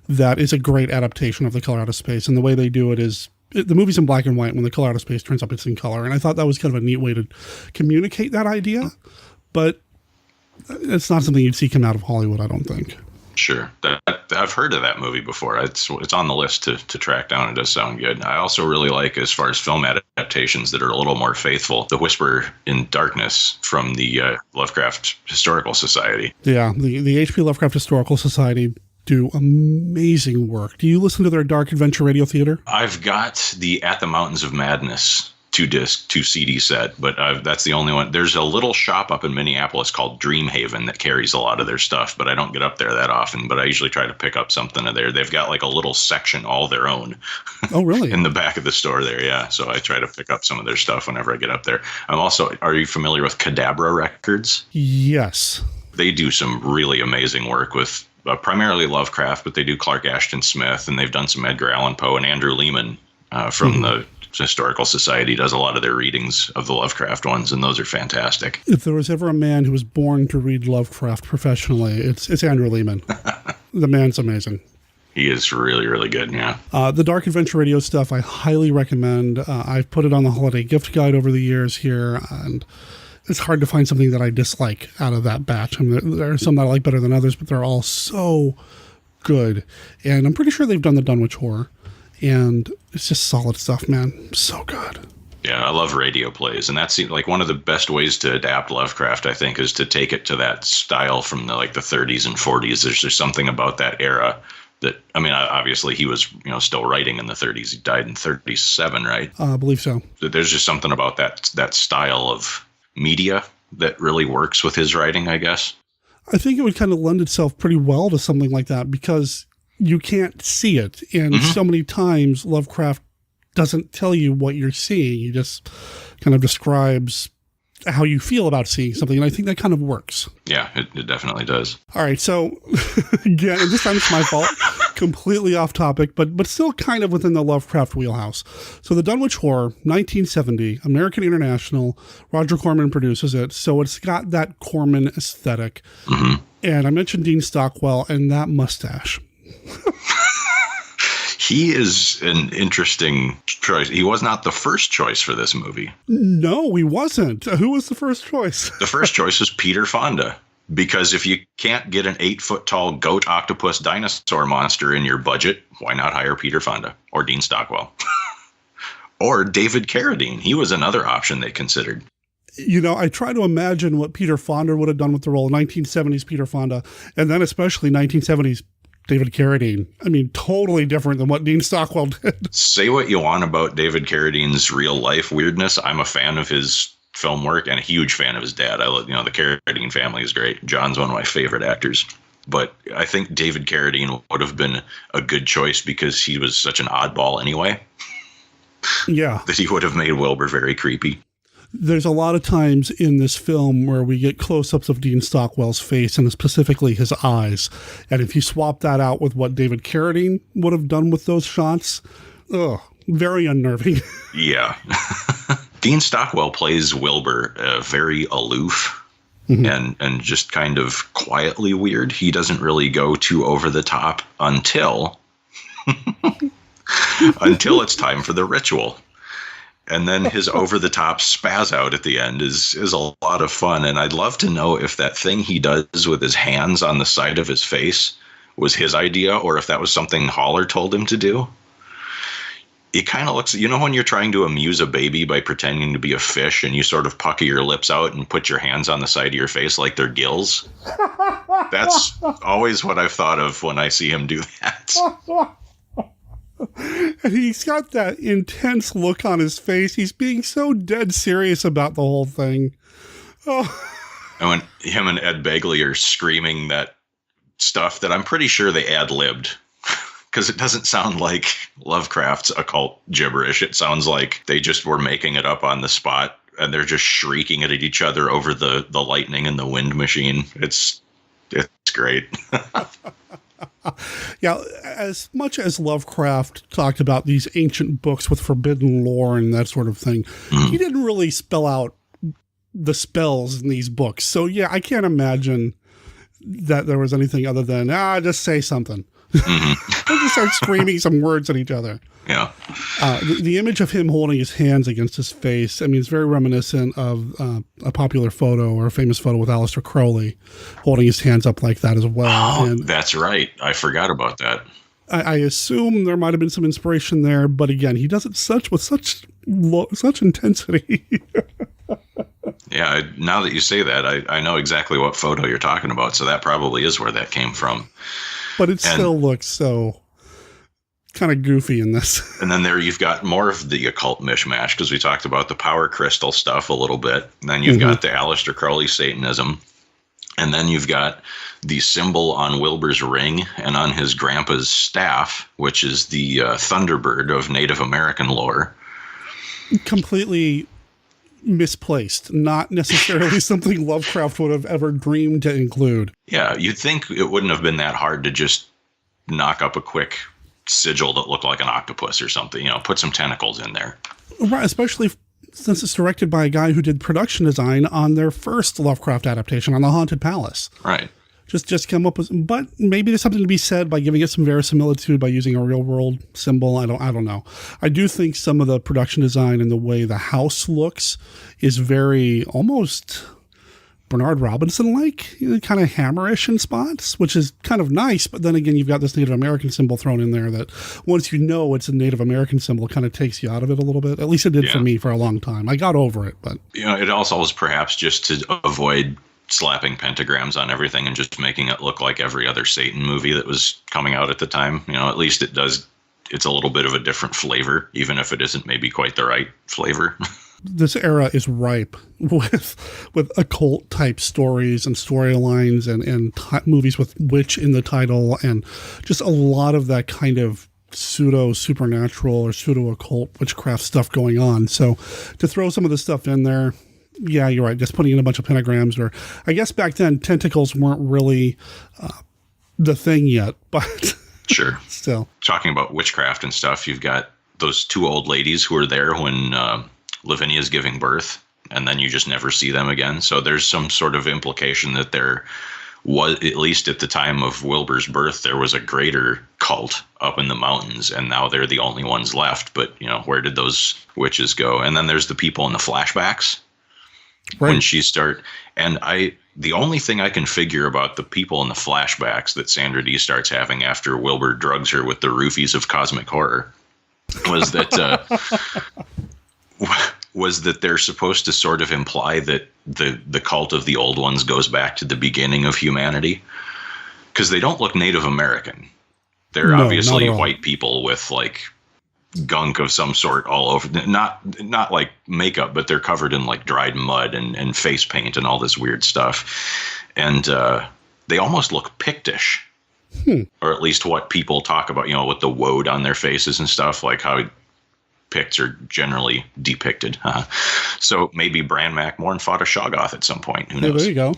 that is a great adaptation of The Color Out of Space. And the way they do it is, the movie's in black and white. When The Color Out of Space turns up, it's in color. And I thought that was kind of a neat way to communicate that idea. But it's not something you'd see come out of Hollywood, I don't think. Sure. I've heard of that movie before. It's on the list to track down. It does sound good. I also really like, as far as film adaptations that are a little more faithful, The Whisper in Darkness from the Lovecraft Historical Society. Yeah, the H.P. Lovecraft Historical Society do amazing work. Do you listen to their Dark Adventure Radio Theater? I've got the At the Mountains of Madness 2 CD set, but that's the only one. There's a little shop up in Minneapolis called Dreamhaven that carries a lot of their stuff, but I don't get up there that often, but I usually try to pick up something of there. They've got like a little section all their own. Oh, really? In the back of the store there, yeah. So I try to pick up some of their stuff whenever I get up there. Are you familiar with Cadabra Records? Yes. They do some really amazing work with primarily Lovecraft, but they do Clark Ashton Smith, and they've done some Edgar Allan Poe, and Andrew Lehman from the Historical Society does a lot of their readings of the Lovecraft ones, and those are fantastic. If there was ever a man who was born to read Lovecraft professionally, it's Andrew Lehman. The man's amazing. He is really, really good, yeah. The Dark Adventure Radio stuff, I highly recommend. I've put it on the holiday gift guide over the years here, and it's hard to find something that I dislike out of that batch. I mean, there are some that I like better than others, but they're all so good. And I'm pretty sure they've done the Dunwich Horror. And it's just solid stuff, man. So good. Yeah, I love radio plays, and that's like one of the best ways to adapt Lovecraft, I think, is to take it to that style from the 30s and 40s. There's something about that era that, I mean, obviously he was still writing in the 30s. He died in 37, right? I believe so. There's just something about that style of media that really works with his writing, I guess. I think it would kind of lend itself pretty well to something like that, because you can't see it. And so many times Lovecraft doesn't tell you what you're seeing. He just kind of describes how you feel about seeing something. And I think that kind of works. Yeah, it definitely does. All right. So again, and this time it's my fault, completely off topic, but still kind of within the Lovecraft wheelhouse. So the Dunwich Horror, 1970, American International, Roger Corman produces it. So it's got that Corman aesthetic. Mm-hmm. And I mentioned Dean Stockwell and that mustache. He is an interesting choice. He was not the first choice for this movie. No, he wasn't. Who was the first choice? The first choice was Peter Fonda. Because if you can't get an 8-foot-tall goat octopus dinosaur monster in your budget, why not hire Peter Fonda or Dean Stockwell? Or David Carradine. He was another option they considered. You know, I try to imagine what Peter Fonda would have done with the role, 1970s Peter Fonda, and then especially 1970s David Carradine. I mean, totally different than what Dean Stockwell did. Say what you want about David Carradine's real life weirdness. I'm a fan of his film work and a huge fan of his dad. I love, the Carradine family is great. John's one of my favorite actors. But I think David Carradine would have been a good choice because he was such an oddball anyway. Yeah. That he would have made Wilbur very creepy. There's a lot of times in this film where we get close-ups of Dean Stockwell's face and specifically his eyes. And if you swap that out with what David Carradine would have done with those shots, very unnerving. Yeah. Dean Stockwell plays Wilbur very aloof and just kind of quietly weird. He doesn't really go too over the top until it's time for the ritual. And then his over-the-top spaz out at the end is a lot of fun. And I'd love to know if that thing he does with his hands on the side of his face was his idea or if that was something Haller told him to do. It kind of looks, when you're trying to amuse a baby by pretending to be a fish and you sort of pucker your lips out and put your hands on the side of your face like they're gills. That's always what I've thought of when I see him do that. And he's got that intense look on his face. He's being so dead serious about the whole thing. Oh. And when him and Ed Begley are screaming that stuff that I'm pretty sure they ad-libbed, because it doesn't sound like Lovecraft's occult gibberish. It sounds like they just were making it up on the spot, and they're just shrieking it at each other over the lightning and the wind machine. It's great. Yeah, as much as Lovecraft talked about these ancient books with forbidden lore and that sort of thing, he didn't really spell out the spells in these books. So, yeah, I can't imagine that there was anything other than, just say something. They just start screaming some words at each other. Yeah. The image of him holding his hands against his face, I mean, it's very reminiscent of a popular photo or a famous photo with Aleister Crowley holding his hands up like that as well. Oh, that's right. I forgot about that. I assume there might have been some inspiration there, but again, he does it with such intensity. Yeah, now that you say that, I know exactly what photo you're talking about, so that probably is where that came from. But it still looks so kind of goofy in this. And then there you've got more of the occult mishmash, because we talked about the power crystal stuff a little bit. And then you've got the Aleister Crowley Satanism. And then you've got the symbol on Wilbur's ring and on his grandpa's staff, which is the Thunderbird of Native American lore. Completely Misplaced, not necessarily something Lovecraft would have ever dreamed to include. Yeah, you'd think it wouldn't have been that hard to just knock up a quick sigil that looked like an octopus or something, put some tentacles in there. Right, especially since it's directed by a guy who did production design on their first Lovecraft adaptation on The Haunted Palace. Right. Just come up with, but maybe there's something to be said by giving it some verisimilitude by using a real world symbol. I don't know. I do think some of the production design and the way the house looks is very almost Bernard Robinson-like, kind of hammerish in spots, which is kind of nice. But then again, you've got this Native American symbol thrown in there that once you know it's a Native American symbol, kind of takes you out of it a little bit. At least it did for me for a long time. I got over it, but it also was perhaps just to avoid slapping pentagrams on everything and just making it look like every other Satan movie that was coming out at the time. At least it's a little bit of a different flavor, even if it isn't maybe quite the right flavor. This era is ripe with occult type stories and storylines and movies with witch in the title, and just a lot of that kind of pseudo supernatural or pseudo occult witchcraft stuff going on. So to throw some of the stuff in there, yeah, you're right. Just putting in a bunch of pentagrams, or I guess back then tentacles weren't really the thing yet, but sure. Still talking about witchcraft and stuff. You've got those two old ladies who are there when Lavinia's giving birth, and then you just never see them again. So there's some sort of implication that there was, at least at the time of Wilbur's birth, there was a greater cult up in the mountains, and now they're the only ones left. But where did those witches go? And then there's the people in the flashbacks. Right. When she the only thing I can figure about the people in the flashbacks that Sandra Dee starts having after Wilbur drugs her with the roofies of cosmic horror was that was that they're supposed to sort of imply that the cult of the old ones goes back to the beginning of humanity, because they don't look Native American. They're obviously white people with like gunk of some sort all over, not like makeup, but they're covered in like dried mud and face paint and all this weird stuff. And they almost look Pictish, or at least what people talk about, with the woad on their faces and stuff, like how Picts are generally depicted. So maybe Bran Mac Morn fought a Shoggoth at some point. Who knows? There you go.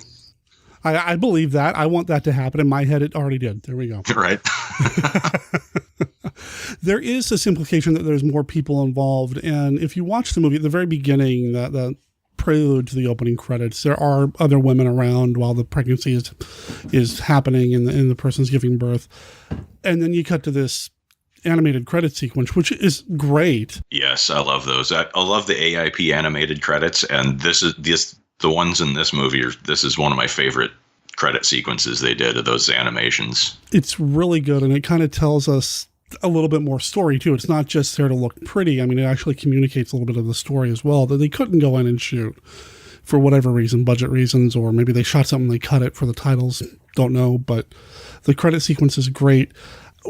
I believe that. I want that to happen. In my head, it already did. There we go. Right. There is this implication that there's more people involved. And if you watch the movie at the very beginning, the prelude to the opening credits, there are other women around while the pregnancy is happening and the person's giving birth. And then you cut to this animated credit sequence, which is great. Yes, I love those. I love the AIP animated credits. And the ones in this movie, this is one of my favorite credit sequences they did of those animations. It's really good, and it kind of tells us a little bit more story, too. It's not just there to look pretty. I mean, it actually communicates a little bit of the story as well, that they couldn't go in and shoot for whatever reason, budget reasons, or maybe they shot something, they cut it for the titles, don't know, but the credit sequence is great.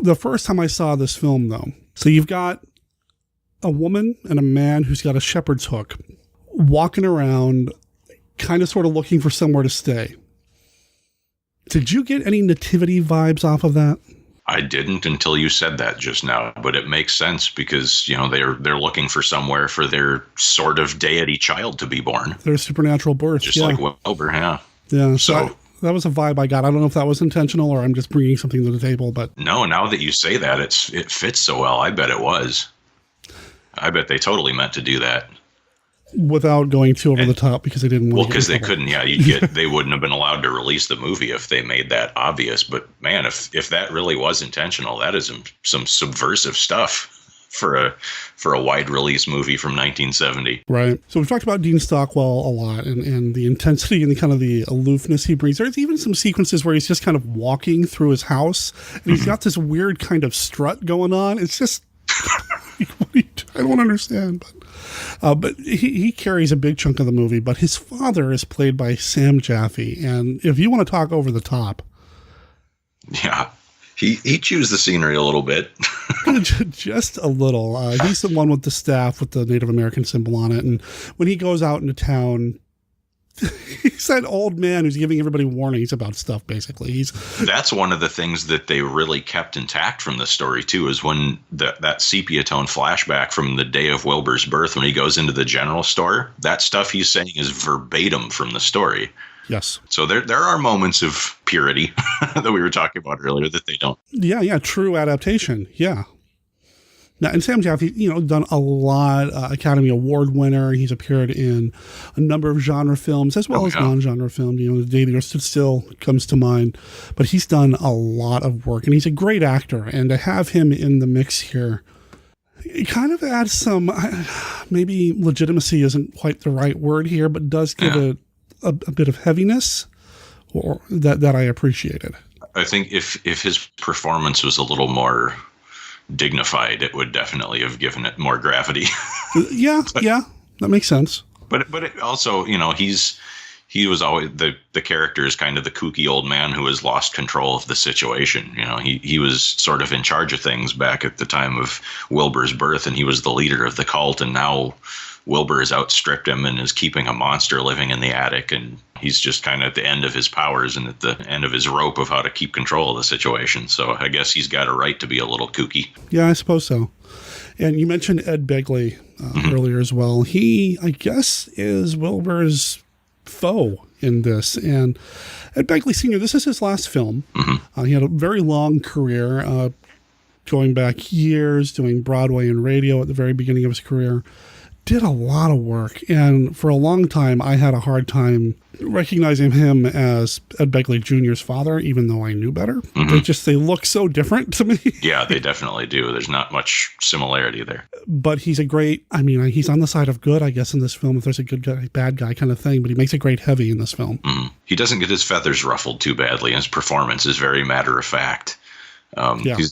The first time I saw this film, though, so you've got a woman and a man who's got a shepherd's hook walking around kind of sort of looking for somewhere to stay. Did you get any nativity vibes off of that? I didn't until you said that just now, but it makes sense because, they're looking for somewhere for their sort of deity child to be born. Their supernatural birth. Just like Wilbur, yeah. Yeah, so that was a vibe I got. I don't know if that was intentional or I'm just bringing something to the table, but... No, now that you say that, it fits so well. I bet it was. I bet they totally meant to do that. Without going too over the top because they didn't want to. Well, because they couldn't, they wouldn't have been allowed to release the movie if they made that obvious. But man, if that really was intentional, that is some subversive stuff for a wide release movie from 1970. Right. So we've talked about Dean Stockwell a lot and the intensity and the kind of the aloofness he brings. There's even some sequences where he's just kind of walking through his house and he's got this weird kind of strut going on. It's just, I don't understand, but he carries a big chunk of the movie, but his father is played by Sam Jaffe. And if you want to talk over the top. Yeah, he chews the scenery a little bit. Just a little. He's the one with the staff with the Native American symbol on it. And when he goes out into town, he's that old man who's giving everybody warnings about stuff, basically. That's one of the things that they really kept intact from the story, too, is when that sepia tone flashback from the day of Wilbur's birth, when he goes into the general store, that stuff he's saying is verbatim from the story. Yes. So there are moments of purity that we were talking about earlier that they don't. Yeah, true adaptation. Yeah. Now, and Sam Jaffe, done a lot, Academy Award winner. He's appeared in a number of genre films as well as non-genre films. The Day the Earth Stood Still comes to mind. But he's done a lot of work, and he's a great actor. And to have him in the mix here, it kind of adds some, maybe legitimacy isn't quite the right word here, but does give it a bit of heaviness or that I appreciated. I think if his performance was a little more dignified, it would definitely have given it more gravity. Yeah, that makes sense. But it also, he was always the character is kind of the kooky old man who has lost control of the situation. He was sort of in charge of things back at the time of Wilbur's birth, and he was the leader of the cult, and now Wilbur has outstripped him and is keeping a monster living in the attic, and he's just kind of at the end of his powers and at the end of his rope of how to keep control of the situation. So I guess he's got a right to be a little kooky. Yeah, I suppose so. And you mentioned Ed Begley earlier as well. He, I guess, is Wilbur's foe in this. And Ed Begley Sr., this is his last film. He had a very long career, going back years, doing Broadway and radio at the very beginning of his career. Did a lot of work, and for a long time, I had a hard time recognizing him as Ed Begley Jr.'s father, even though I knew better. They look so different to me. Yeah, they definitely do. There's not much similarity there. But he's he's on the side of good, I guess, in this film, if there's a good guy, bad guy kind of thing, but he makes a great heavy in this film. He doesn't get his feathers ruffled too badly, and his performance is very matter of fact.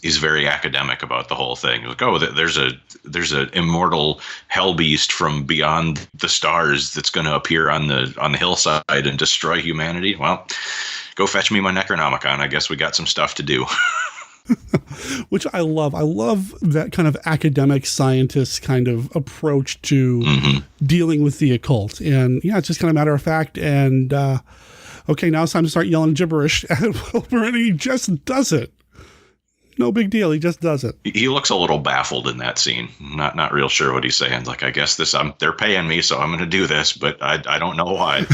He's very academic about the whole thing. Like, oh, there's a immortal hell beast from beyond the stars that's going to appear on the hillside and destroy humanity. Well, go fetch me my Necronomicon. I guess we got some stuff to do. Which I love. I love that kind of academic scientist kind of approach to dealing with the occult. And yeah, it's just kind of matter of fact. And okay, now it's time to start yelling gibberish at Wilbur, and he just does it. No big deal. He just does it. He looks a little baffled in that scene. Not real sure what he's saying. Like, I guess they're paying me, so I'm going to do this, but I don't know why.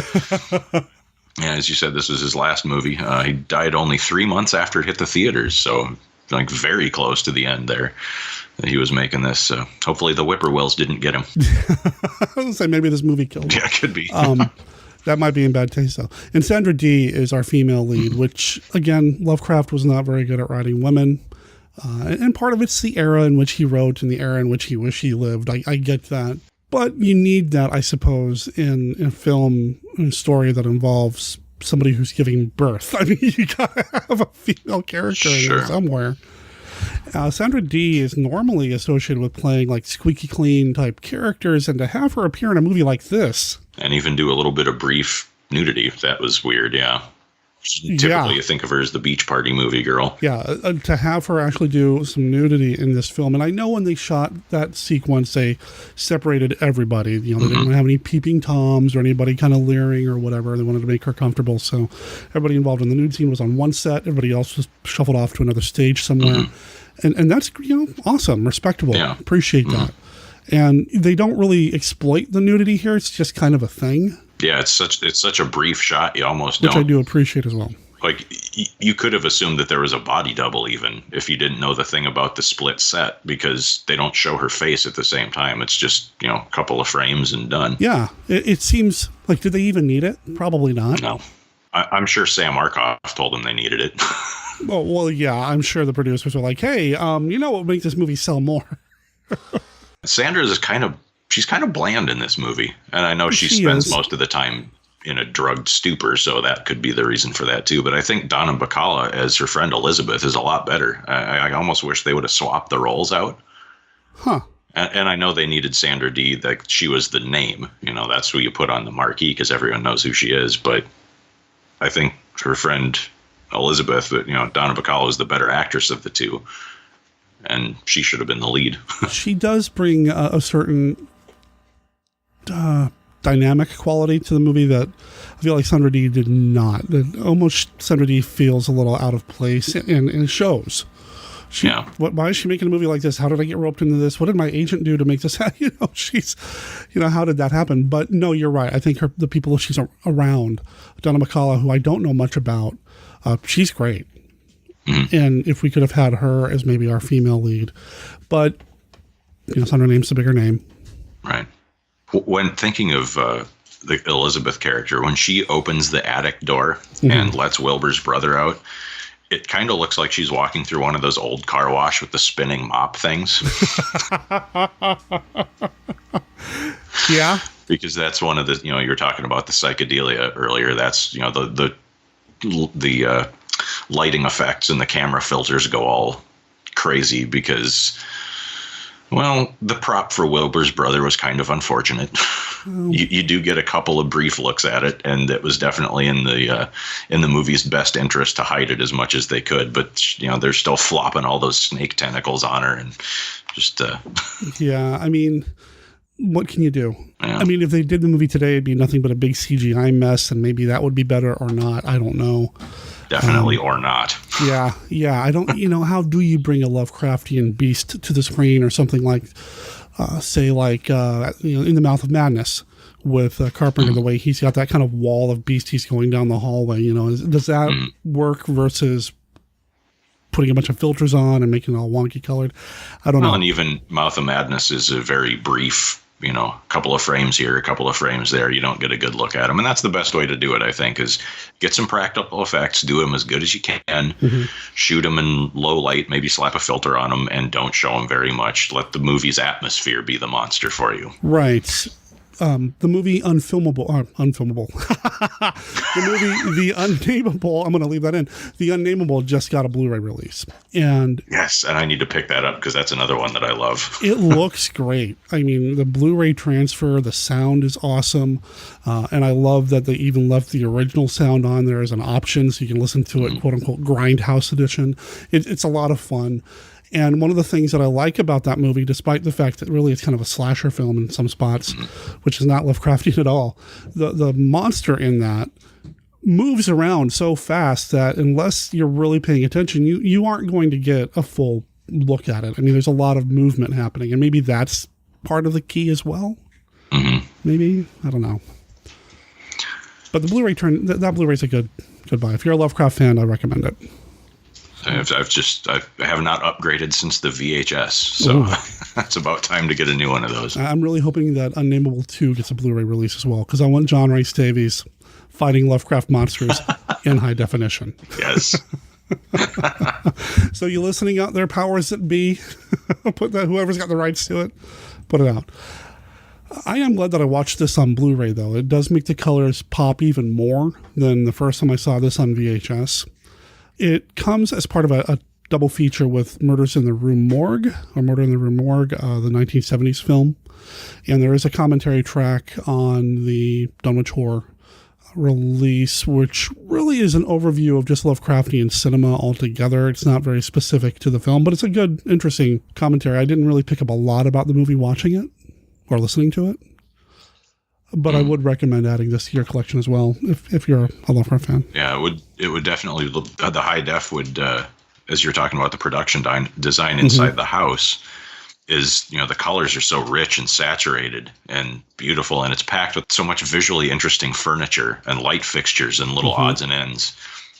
Yeah, as you said, this was his last movie. He died only 3 months after it hit the theaters, so like very close to the end there that he was making this. Hopefully the whippoorwills didn't get him. I was going to say maybe this movie killed him. Yeah, it could be. That might be in bad taste, though. And Sandra Dee is our female lead, which, again, Lovecraft was not very good at writing women. And part of it's the era in which he wrote and the era in which he wished he lived. I get that. But you need that, I suppose, in a film and story that involves somebody who's giving birth. I mean, you gotta have a female character in there somewhere. Sandra Dee is normally associated with playing like squeaky clean type characters, and to have her appear in a movie like this. And even do a little bit of brief nudity. That was weird, yeah. Typically, you think of her as the beach party movie girl. Yeah, to have her actually do some nudity in this film. And I know when they shot that sequence, they separated everybody. You know, they didn't have any peeping Toms or anybody kind of leering or whatever. They wanted to make her comfortable. So everybody involved in the nude scene was on one set. Everybody else was shuffled off to another stage somewhere. And that's, awesome, respectable. Yeah. Appreciate that. And they don't really exploit the nudity here. It's just kind of a thing. Yeah, it's such a brief shot. You almost don't. Which I do appreciate as well. Like, you could have assumed that there was a body double even if you didn't know the thing about the split set, because they don't show her face at the same time. It's just, a couple of frames and done. Yeah, it seems like, did they even need it? Probably not. No. I'm sure Sam Arkoff told them they needed it. well, yeah, I'm sure the producers were like, hey, you know what would make this movie sell more? Sandra is she's kind of bland in this movie. And I know she spends most of the time in a drugged stupor, so that could be the reason for that too. But I think Donna Bacala as her friend Elizabeth is a lot better. I almost wish they would have swapped the roles out. Huh. And I know they needed Sandra Dee, that she was the name. That's who you put on the marquee because everyone knows who she is. But I think her friend Elizabeth, Donna Bacala was the better actress of the two. And she should have been the lead. She does bring a certain dynamic quality to the movie that I feel like Sandra Dee did not. Almost Sandra Dee feels a little out of place, and it shows. Why is she making a movie like this? How did I get roped into this? What did my agent do to make this happen? How did that happen? But no, you're right. I think the people she's around, Donna Bacala, who I don't know much about, she's great. And if we could have had her as maybe our female lead, but Sandra Name's the bigger name. Right. When thinking of the Elizabeth character, when she opens the attic door and lets Wilbur's brother out, it kind of looks like she's walking through one of those old car wash with the spinning mop things. Yeah. Because that's one of the, you were talking about the psychedelia earlier. That's, the lighting effects and the camera filters go all crazy because, well, the prop for Wilbur's brother was kind of unfortunate. You do get a couple of brief looks at it, and it was definitely in the movie's best interest to hide it as much as they could. But they're still flopping all those snake tentacles on her, and just yeah. I mean, what can you do? Yeah. I mean, if they did the movie today, it'd be nothing but a big CGI mess, and maybe that would be better or not. I don't know. Definitely or not. Yeah. I don't, how do you bring a Lovecraftian beast to the screen or something like, say, like, In the Mouth of Madness with Carpenter, the way he's got that kind of wall of beasties going down the hallway, does that work versus putting a bunch of filters on and making it all wonky colored? I don't know. And even Mouth of Madness is a very brief, a couple of frames here, a couple of frames there. You don't get a good look at them. And that's the best way to do it, I think, is get some practical effects, do them as good as you can, shoot them in low light, maybe slap a filter on them, and don't show them very much. Let the movie's atmosphere be the monster for you. Right. The movie Unfilmable. The movie The Unnameable. I'm going to leave that in. The Unnameable just got a Blu-ray release, and yes, and I need to pick that up because that's another one that I love. It looks great. I mean, the Blu-ray transfer, the sound is awesome, and I love that they even left the original sound on there as an option, so you can listen to it, quote unquote, Grindhouse edition. It's a lot of fun. And one of the things that I like about that movie, despite the fact that really it's kind of a slasher film in some spots, which is not Lovecraftian at all, the monster in that moves around so fast that unless you're really paying attention, you aren't going to get a full look at it. I mean, there's a lot of movement happening, and maybe that's part of the key as well. Maybe, I don't know. But the Blu-ray that Blu-ray's a good buy. If you're a Lovecraft fan, I recommend it. I have not upgraded since the VHS, so it's about time to get a new one of those. I'm really hoping that Unnameable 2 gets a Blu-ray release as well, because I want John Rhys Davies fighting Lovecraft monsters in high definition. Yes. So you listening out there, powers that be, put that, whoever's got the rights to it, put it out. I am glad that I watched this on Blu-ray, though. It does make the colors pop even more than the first time I saw this on VHS. It comes as part of a double feature with Murder in the Rue Morgue, the 1970s film. And there is a commentary track on the Dunwich Horror release, which really is an overview of just Lovecraftian cinema altogether. It's not very specific to the film, but it's a good, interesting commentary. I didn't really pick up a lot about the movie watching it or listening to it, but I would recommend adding this to your collection as well if you're a Lovecraft fan. Yeah, it would definitely, the high def would, as you're talking about the production design inside the house, is, the colors are so rich and saturated and beautiful, and it's packed with so much visually interesting furniture and light fixtures and little odds and ends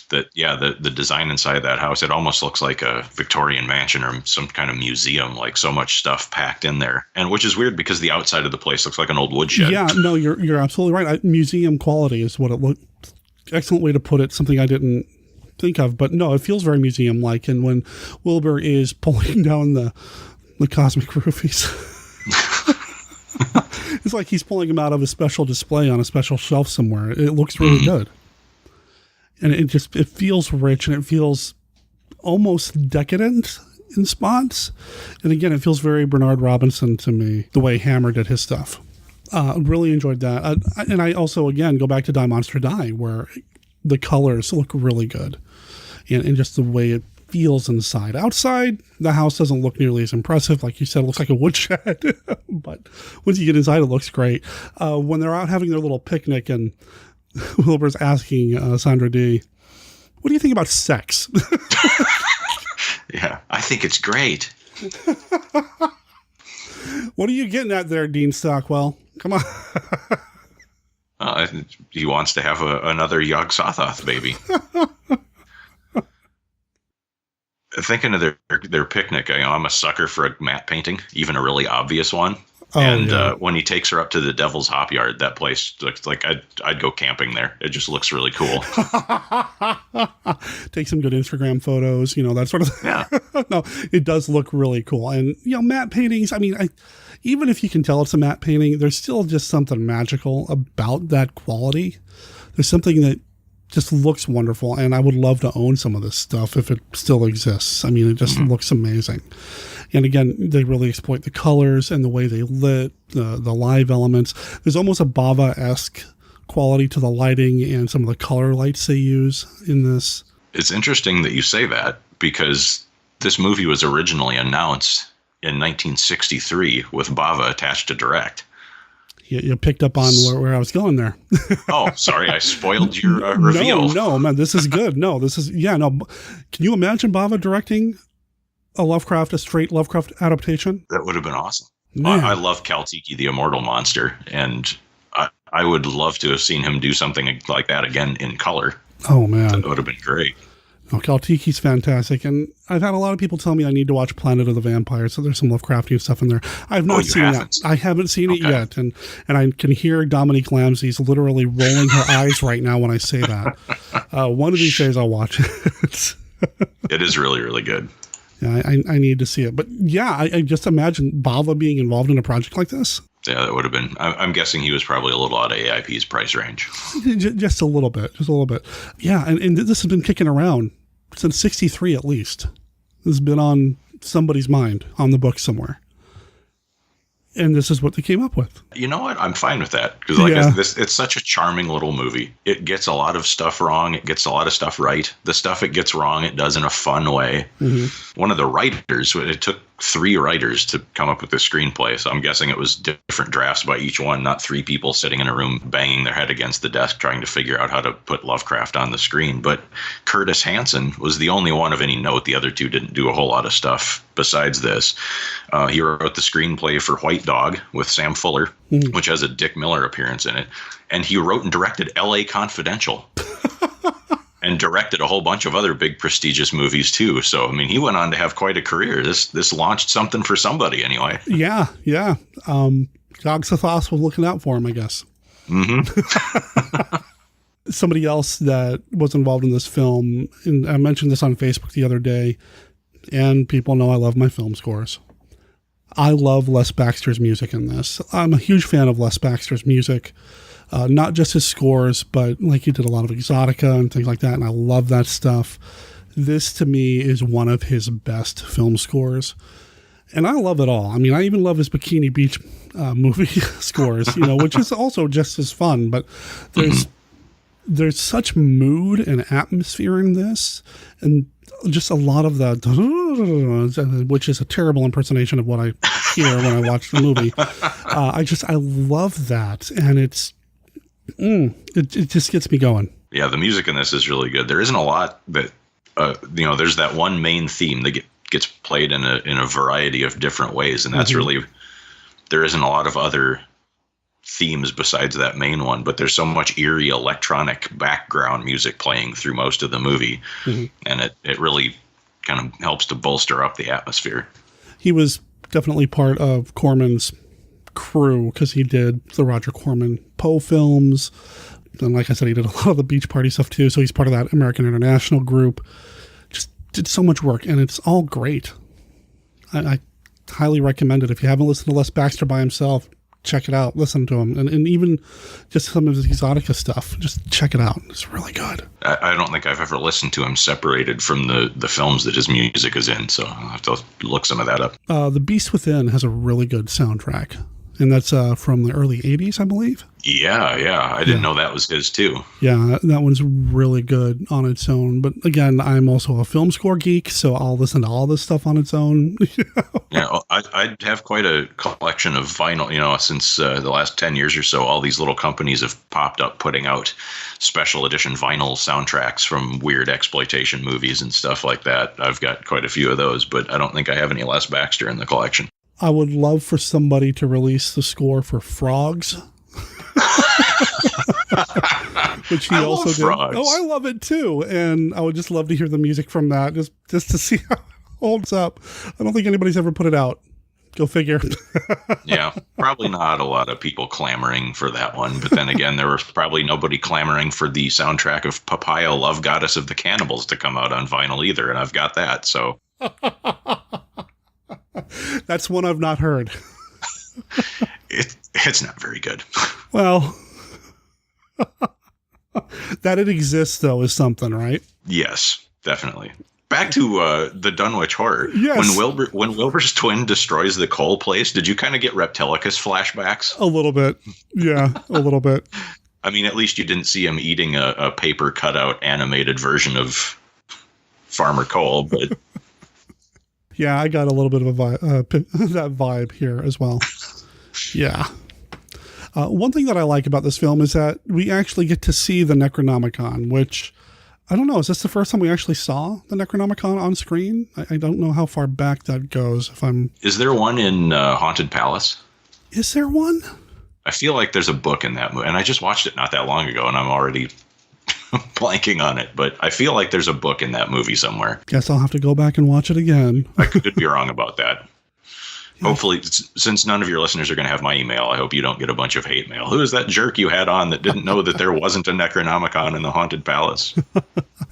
that, the design inside that house, it almost looks like a Victorian mansion or some kind of museum, like so much stuff packed in there. And which is weird because the outside of the place looks like an old woodshed. Yeah, no, you're absolutely right. Museum quality is what it looked. Excellent way to put it. Something I didn't think of, but no, it feels very museum-like. And when Wilbur is pulling down the cosmic roofies, it's like he's pulling them out of a special display on a special shelf somewhere. It looks really good. And it feels rich, and it feels almost decadent in spots. And again, it feels very Bernard Robinson to me, the way Hammer did his stuff. Really enjoyed that. And I also, again, go back to Die Monster Die, where the colors look really good. And just the way it feels inside. Outside, the house doesn't look nearly as impressive. Like you said, it looks like a woodshed. But once you get inside, it looks great. When they're out having their little picnic and Wilbur's asking Sandra Dee, what do you think about sex? Yeah, I think it's great. What are you getting at there, Dean Stockwell? Come on. He wants to have another Yog-Sothoth baby. Thinking of their picnic, I'm a sucker for a matte painting, even a really obvious one. When he takes her up to the Devil's Hop Yard, that place looks like I'd go camping there. It just looks really cool. Take some good Instagram photos, that sort of thing. Yeah. No, it does look really cool. And, matte paintings, I mean, even if you can tell it's a matte painting, there's still just something magical about that quality. There's something that just looks wonderful, and I would love to own some of this stuff if it still exists. I mean, it just looks amazing. And again, they really exploit the colors and the way they lit, the live elements. There's almost a Bava-esque quality to the lighting and some of the color lights they use in this. It's interesting that you say that, because this movie was originally announced in 1963 with Bava attached to direct. You picked up on where I was going there. Oh, sorry. I spoiled your reveal. No, man, this is good. No, this is, Can you imagine Bava directing a straight Lovecraft adaptation? That would have been awesome. I love Kaltiki, the Immortal Monster, and I would love to have seen him do something like that again in color. Oh, man. That would have been great. Oh, Kaltiki's fantastic, and I've had a lot of people tell me I need to watch Planet of the Vampires, so there's some Lovecraftian stuff in there. I've not seen that. I haven't seen it yet, and I can hear Dominique Lamsey's literally rolling her eyes right now when I say that. One of these days I'll watch it. It is really, really good. Yeah, I need to see it. But yeah, I just imagine Bava being involved in a project like this. Yeah, that would have been. I'm guessing he was probably a little out of AIP's price range. Just a little bit. Yeah, and this has been kicking around since '63 at least. This has been on somebody's mind on the book somewhere. And this is what they came up with. You know what? I'm fine with that. Because it's such a charming little movie. It gets a lot of stuff wrong. It gets a lot of stuff right. The stuff it gets wrong, it does in a fun way. Mm-hmm. One of the writers, it took 3 writers to come up with the screenplay. So I'm guessing it was different drafts by each one, not 3 people sitting in a room banging their head against the desk trying to figure out how to put Lovecraft on the screen. But Curtis Hanson was the only one of any note. The other 2 didn't do a whole lot of stuff besides this. He wrote the screenplay for White Dog with Sam Fuller, which has a Dick Miller appearance in it. And he wrote and directed L.A. Confidential. And directed a whole bunch of other big prestigious movies too. So I mean, he went on to have quite a career. This launched something for somebody anyway. Yeah. Gogsathos was looking out for him, I guess. Mm-hmm. Somebody else that was involved in this film, and I mentioned this on Facebook the other day, and people know I love my film scores. I love Les Baxter's music in this. I'm a huge fan of Les Baxter's music. Not just his scores, but like he did a lot of Exotica and things like that, and I love that stuff. This, to me, is one of his best film scores, and I love it all. I mean, I even love his Bikini Beach movie scores, which is also just as fun, but there's such mood and atmosphere in this, and just a lot of the, which is a terrible impersonation of what I hear when I watch the movie. I love that, and it just gets me going. Yeah, the music in this is really good. There isn't a lot that, there's that one main theme that gets played in a variety of different ways, and that's really, there isn't a lot of other themes besides that main one, but there's so much eerie electronic background music playing through most of the movie, and it really kind of helps to bolster up the atmosphere. He was definitely part of Corman's crew because he did the Roger Corman Poe films, and like I said, he did a lot of the Beach Party stuff too, so he's part of that American International group. Just did so much work, and it's all great. I highly recommend it. If you haven't listened to Les Baxter by himself, check it out, listen to him, and even just some of his Exotica stuff, just check it out. It's really good. I don't think I've ever listened to him separated from the films that his music is in, so I'll have to look some of that up. The Beast Within has a really good soundtrack, and that's from the early 80s, I believe. Yeah. I didn't know that was his too. Yeah, that one's really good on its own. But again, I'm also a film score geek, so I'll listen to all this stuff on its own. Yeah, I have quite a collection of vinyl, since the last 10 years or so. All these little companies have popped up putting out special edition vinyl soundtracks from weird exploitation movies and stuff like that. I've got quite a few of those, but I don't think I have any Les Baxter in the collection. I would love for somebody to release the score for Frogs. Which he also did. Frogs. Oh, I love it too, and I would just love to hear the music from that, just to see how it holds up. I don't think anybody's ever put it out. Go figure. Yeah, probably not a lot of people clamoring for that one, but then again, there was probably nobody clamoring for the soundtrack of Papaya, Love Goddess of the Cannibals to come out on vinyl either, and I've got that, so. That's one I've not heard. It's not very good. Well, that it exists, though, is something, right? Yes, definitely. Back to the Dunwich Horror. Yes. When Wilbur's twin destroys the coal place, did you kind of get Reptilicus flashbacks? A little bit. Yeah, a little bit. I mean, at least you didn't see him eating a paper cutout animated version of Farmer Cole, but... Yeah, I got a little bit of that vibe here as well. Yeah. One thing that I like about this film is that we actually get to see the Necronomicon, which, I don't know, is this the first time we actually saw the Necronomicon on screen? I don't know how far back that goes. Is there one in Haunted Palace? Is there one? I feel like there's a book in that movie, and I just watched it not that long ago, and I'm already blanking on it, but I feel like there's a book in that movie somewhere. Guess I'll have to go back and watch it again. I could be wrong about that. Yeah. Hopefully, since none of your listeners are going to have my email, I hope you don't get a bunch of hate mail. Who is that jerk you had on that didn't know that there wasn't a Necronomicon in the Haunted Palace? I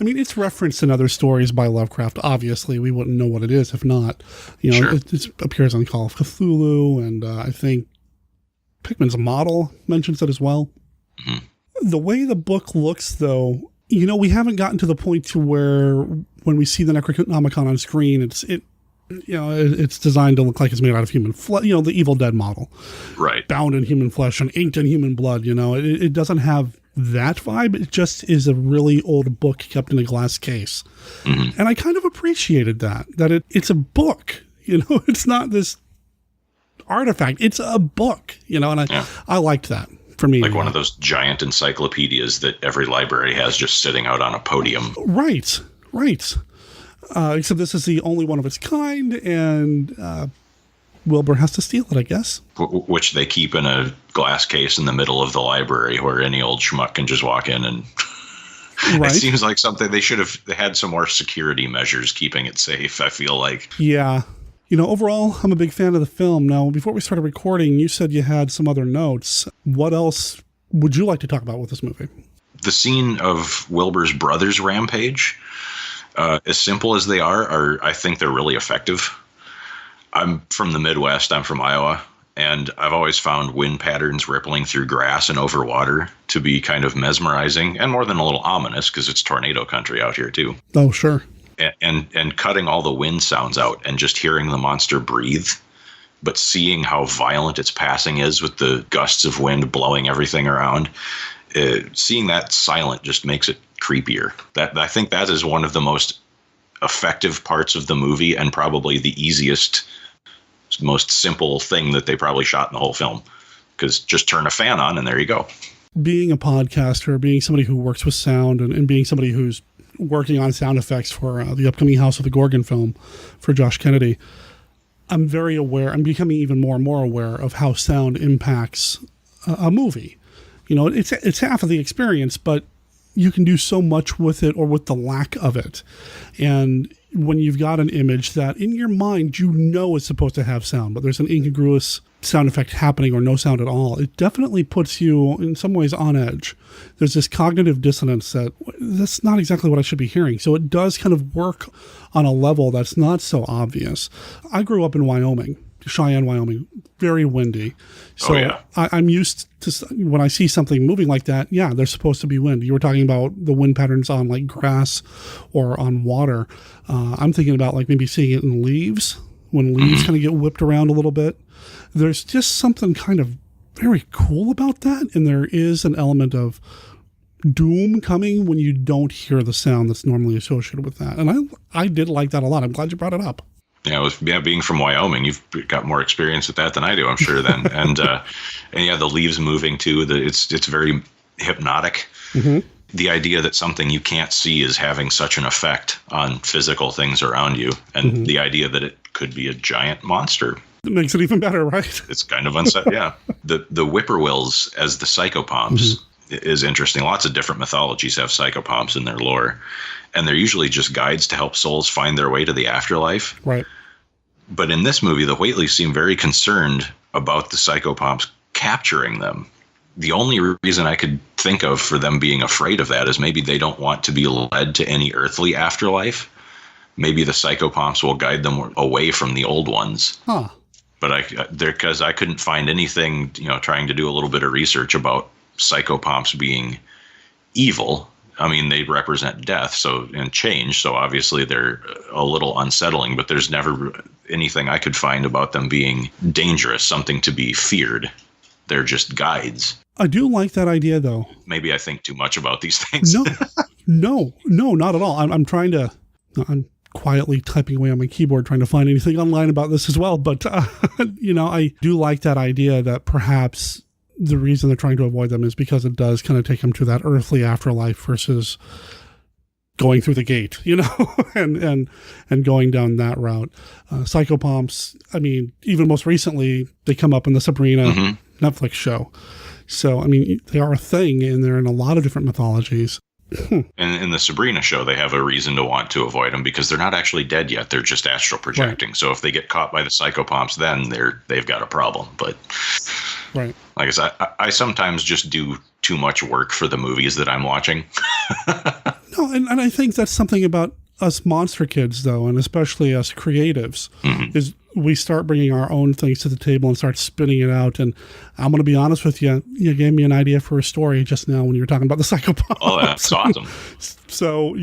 mean, it's referenced in other stories by Lovecraft. Obviously, we wouldn't know what it is if not. Sure. It appears on Call of Cthulhu, and I think Pickman's model mentions it as well. Mm-hmm. The way the book looks, though, we haven't gotten to the point to where when we see the Necronomicon on screen, it's designed to look like it's made out of human flesh, the Evil Dead model. Right. Bound in human flesh and inked in human blood, It doesn't have that vibe. It just is a really old book kept in a glass case. Mm-hmm. And I kind of appreciated that it's a book, it's not this artifact. It's a book, and I liked that. For me, like one of those giant encyclopedias that every library has just sitting out on a podium. Right. Except this is the only one of its kind, and Wilbur has to steal it, I guess. Which they keep in a glass case in the middle of the library where any old schmuck can just walk in and... Right. It seems like something they should have had some more security measures keeping it safe, I feel like. Yeah. Overall, I'm a big fan of the film. Now, before we started recording, you said you had some other notes. What else would you like to talk about with this movie? The scene of Wilbur's brothers' rampage, as simple as they are, I think they're really effective. I'm from the Midwest. I'm from Iowa. And I've always found wind patterns rippling through grass and over water to be kind of mesmerizing and more than a little ominous because it's tornado country out here, too. Oh, sure. And cutting all the wind sounds out and just hearing the monster breathe, but seeing how violent its passing is with the gusts of wind blowing everything around, seeing that silent just makes it creepier. I think that is one of the most effective parts of the movie and probably the easiest, most simple thing that they probably shot in the whole film, because just turn a fan on and there you go. Being a podcaster, being somebody who works with sound and being somebody who's working on sound effects for the upcoming House of the Gorgon film for Josh Kennedy, I'm very aware, I'm becoming even more and more aware of how sound impacts a movie. It's half of the experience, but you can do so much with it or with the lack of it. And when you've got an image that in your mind is supposed to have sound, but there's an incongruous sound effect happening or no sound at all, it definitely puts you in some ways on edge. There's this cognitive dissonance that's not exactly what I should be hearing. So it does kind of work on a level that's not so obvious. I grew up in Wyoming, Cheyenne, Wyoming, very windy. So I'm used to, when I see something moving like that, there's supposed to be wind. You were talking about the wind patterns on like grass or on water. I'm thinking about like maybe seeing it in leaves, when leaves kind of get whipped around a little bit. There's just something kind of very cool about that. And there is an element of doom coming when you don't hear the sound that's normally associated with that. And I did like that a lot. I'm glad you brought it up. Being from Wyoming, you've got more experience with that than I do, I'm sure. Then, and the leaves moving too. It's very hypnotic. Mm-hmm. The idea that something you can't see is having such an effect on physical things around you, and the idea that it could be a giant monster. It makes it even better, right? It's kind of unsettling. Yeah, the whippoorwills as the psychopomps is interesting. Lots of different mythologies have psychopomps in their lore. And they're usually just guides to help souls find their way to the afterlife. Right. But in this movie, the Whateleys seem very concerned about the psychopomps capturing them. The only reason I could think of for them being afraid of that is maybe they don't want to be led to any earthly afterlife. Maybe the psychopomps will guide them away from the old ones. Huh. But because I couldn't find anything, trying to do a little bit of research about psychopomps being evil. I mean, they represent death and change, so obviously they're a little unsettling, but there's never anything I could find about them being dangerous, something to be feared. They're just guides. I do like that idea, though. Maybe I think too much about these things. No, not at all. I'm quietly typing away on my keyboard trying to find anything online about this as well, but, I do like that idea that perhaps the reason they're trying to avoid them is because it does kind of take them to that earthly afterlife versus going through the gate, and going down that route. Psychopomps, I mean, even most recently, they come up in the Sabrina Netflix show. So, I mean, they are a thing, and they're in a lot of different mythologies. And in the Sabrina show, they have a reason to want to avoid them because they're not actually dead yet. They're just astral projecting. Right. So if they get caught by the psychopomps, then they've got a problem. But right. Like I said, I sometimes just do too much work for the movies that I'm watching. No, and I think that's something about us monster kids, though, and especially us creatives, is we start bringing our own things to the table and start spinning it out. And I'm going to be honest with you. You gave me an idea for a story just now when you were talking about the psychopaths. Oh, that's awesome. So,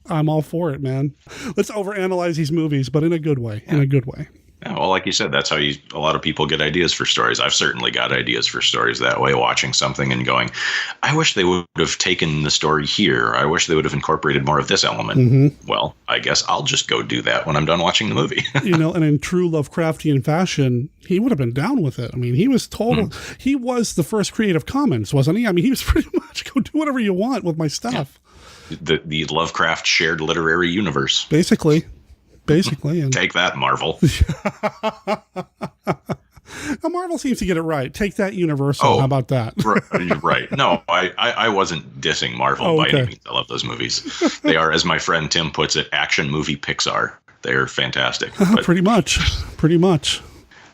I'm all for it, man. Let's overanalyze these movies, but in a good way. Yeah. In a good way. Yeah, well, like you said, that's how a lot of people get ideas for stories. I've certainly got ideas for stories that way, watching something and going, I wish they would have taken the story here. I wish they would have incorporated more of this element. Mm-hmm. Well, I guess I'll just go do that when I'm done watching the movie. And in true Lovecraftian fashion, he would have been down with it. I mean, he was he was the first Creative Commons, wasn't he? I mean, he was pretty much go do whatever you want with my stuff. Yeah. The Lovecraft shared literary universe. Basically. And take that, Marvel. Now, Marvel seems to get it right. Take that, Universal. How about that? Right. No, I wasn't dissing Marvel by any means. I love those movies. They are, as my friend Tim puts it, action movie Pixar. They're fantastic. Pretty much.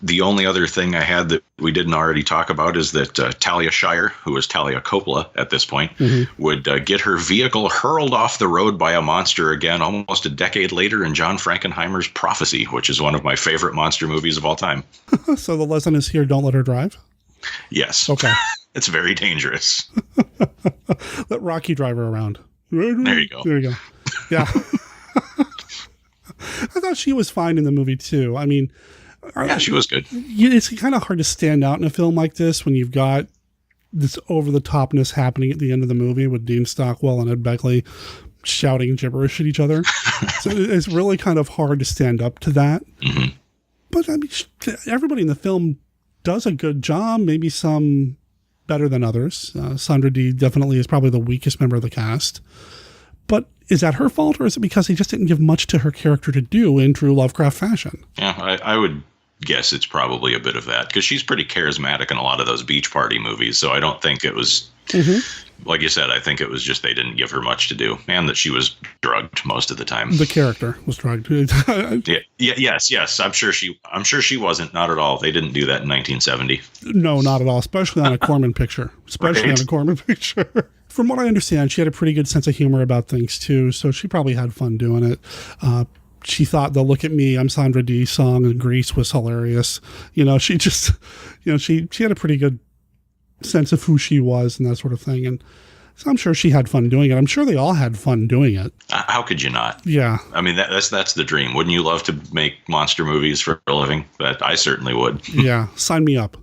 The only other thing I had that we didn't already talk about is that Talia Shire, who was Talia Coppola at this point, would get her vehicle hurled off the road by a monster again almost a decade later in John Frankenheimer's Prophecy, which is one of my favorite monster movies of all time. So the lesson is here, don't let her drive? Yes. Okay. It's very dangerous. Let Rocky drive her around. There you go. Yeah. I thought she was fine in the movie, too. I mean... Yeah, she was good. It's kind of hard to stand out in a film like this when you've got this over-the-topness happening at the end of the movie with Dean Stockwell and Ed Begley shouting gibberish at each other. So it's really kind of hard to stand up to that. Mm-hmm. But I mean, everybody in the film does a good job, maybe some better than others. Sandra Dee definitely is probably the weakest member of the cast. But is that her fault, or is it because he just didn't give much to her character to do in true Lovecraft fashion? Yeah, I would guess it's probably a bit of that, because she's pretty charismatic in a lot of those beach party movies. So I don't think it was, like you said, I think it was just they didn't give her much to do, and that she was drugged most of the time. The character was drugged. Yes. I'm sure she wasn't. Not at all. They didn't do that in 1970. No, not at all. Especially on a Corman picture. From what I understand, she had a pretty good sense of humor about things too, so she probably had fun doing it. She thought the "Look at Me, I'm Sandra Dee" song in Grease was hilarious. She just, she had a pretty good sense of who she was and that sort of thing. And so I'm sure she had fun doing it. I'm sure they all had fun doing it. How could you not? Yeah. I mean, that's the dream. Wouldn't you love to make monster movies for a living? I certainly would. Yeah. Sign me up.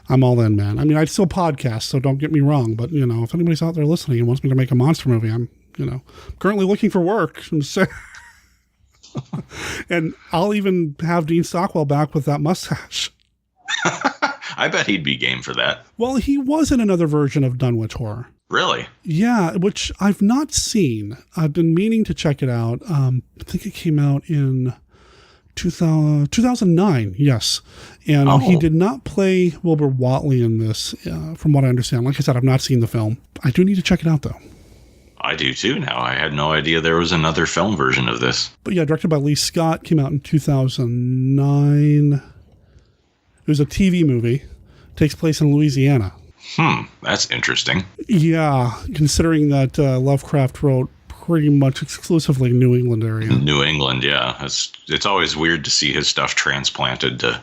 I'm all in, man. I mean, I still podcast, so don't get me wrong. But, if anybody's out there listening and wants me to make a monster movie, I'm currently looking for work. And I'll even have Dean Stockwell back with that mustache. I bet he'd be game for that. Well, he was in another version of Dunwich Horror. Really? Yeah, which I've not seen. I've been meaning to check it out. I think it came out in 2009, yes. And he did not play Wilbur Whatley in this, from what I understand. Like I said, I've not seen the film. I do need to check it out, though. I do, too, now. I had no idea there was another film version of this. But yeah, directed by Lee Scott, came out in 2009. It was a TV movie. Takes place in Louisiana. That's interesting. Yeah, considering that Lovecraft wrote pretty much exclusively New England area. New England, yeah. It's always weird to see his stuff transplanted to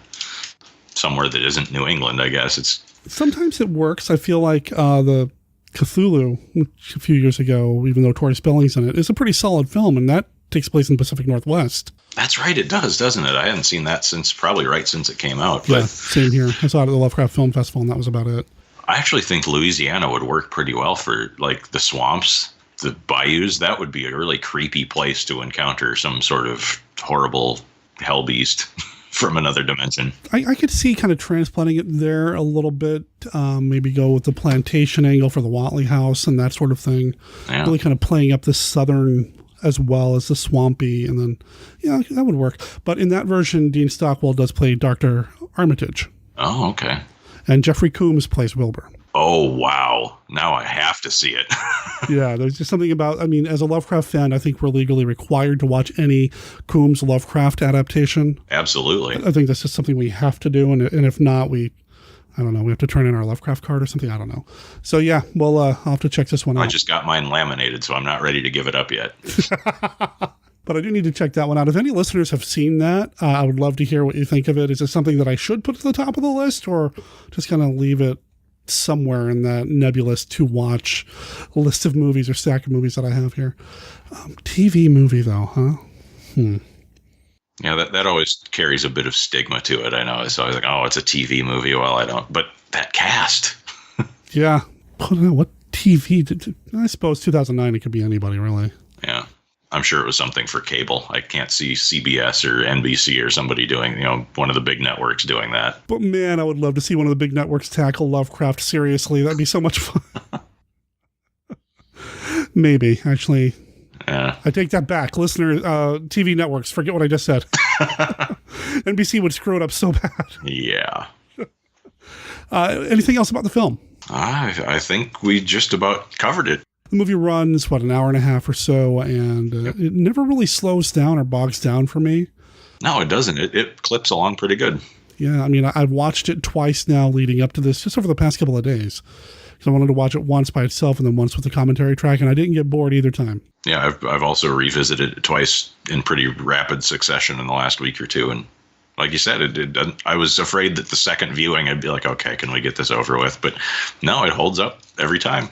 somewhere that isn't New England, I guess. Sometimes it works. I feel like the Cthulhu, which a few years ago, even though Tori Spelling's in it, is a pretty solid film, and that takes place in the Pacific Northwest. That's right, it does, doesn't it? I hadn't seen that since it came out. Yeah, same here. I saw it at the Lovecraft Film Festival, and that was about it. I actually think Louisiana would work pretty well for, like, the swamps, the bayous. That would be a really creepy place to encounter some sort of horrible hell beast from another dimension. I could see kind of transplanting it there a little bit. Maybe go with the plantation angle for the Whatley house and that sort of thing. Yeah. Really kind of playing up the southern as well as the swampy, and then, yeah, that would work. But in that version, Dean Stockwell does play Dr. Armitage. Oh, okay. And Jeffrey Combs plays Wilbur. Oh, wow. Now I have to see it. Yeah, there's just something about, I mean, as a Lovecraft fan, I think we're legally required to watch any Combs Lovecraft adaptation. Absolutely. I think that's just something we have to do, and if not, we have to turn in our Lovecraft card or something. I don't know. So, yeah, well, I'll have to check this one out. I just got mine laminated, so I'm not ready to give it up yet. But I do need to check that one out. If any listeners have seen that, I would love to hear what you think of it. Is it something that I should put to the top of the list, or just kind of leave it somewhere in that nebulous to watch list of movies or stack of movies that I have here? TV movie though, huh? Yeah, that always carries a bit of stigma to it. I know. It's always like, oh, it's a TV movie. Well, I don't. But that cast. Yeah. What TV? I suppose 2009, it could be anybody, really. Yeah. I'm sure it was something for cable. I can't see CBS or NBC or somebody doing, one of the big networks doing that. But man, I would love to see one of the big networks tackle Lovecraft seriously. That'd be so much fun. Maybe, actually. Yeah. I take that back. Listener, TV networks, forget what I just said. NBC would screw it up so bad. Yeah. Anything else about the film? I think we just about covered it. The movie runs, an hour and a half or so, and it never really slows down or bogs down for me. No, it doesn't. It clips along pretty good. Yeah, I mean, I've watched it twice now leading up to this, just over the past couple of days. Because I wanted to watch it once by itself and then once with the commentary track, and I didn't get bored either time. Yeah, I've also revisited it twice in pretty rapid succession in the last week or two, and like you said, I was afraid that the second viewing I'd be like, okay, can we get this over with? But no, it holds up every time.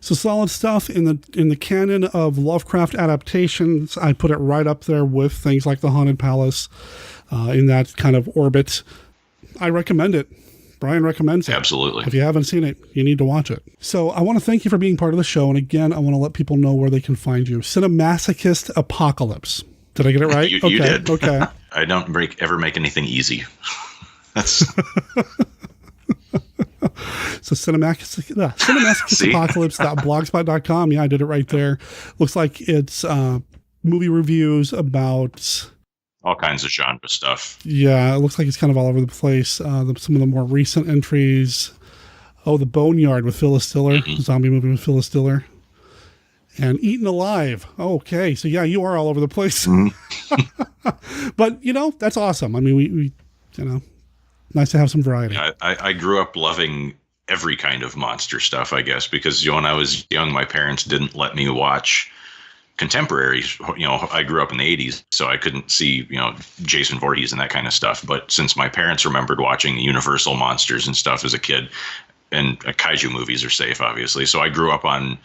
So solid stuff in the canon of Lovecraft adaptations. I put it right up there with things like The Haunted Palace, in that kind of orbit. I recommend it. Bryan recommends it. Absolutely. If you haven't seen it, you need to watch it. So I want to thank you for being part of the show. And again, I want to let people know where they can find you. Cinemasochist Apocalypse. Did I get it right? You did. Okay. I don't ever make anything easy. That's... So cinemasochistapocalypse.blogspot.com. Yeah, I did it right there. Looks like it's movie reviews about all kinds of genre stuff. Yeah, it looks like it's kind of all over the place. Some of the more recent entries. Oh, The Boneyard with Phyllis Diller. Zombie movie with Phyllis Diller. And Eaten Alive. Okay, so yeah, you are all over the place. But, that's awesome. I mean, we nice to have some variety. I grew up loving every kind of monster stuff, I guess, because when I was young, my parents didn't let me watch contemporary. I grew up in the 80s, so I couldn't see, Jason Voorhees and that kind of stuff. But since my parents remembered watching the Universal monsters and stuff as a kid, and kaiju movies are safe, obviously. So I grew up on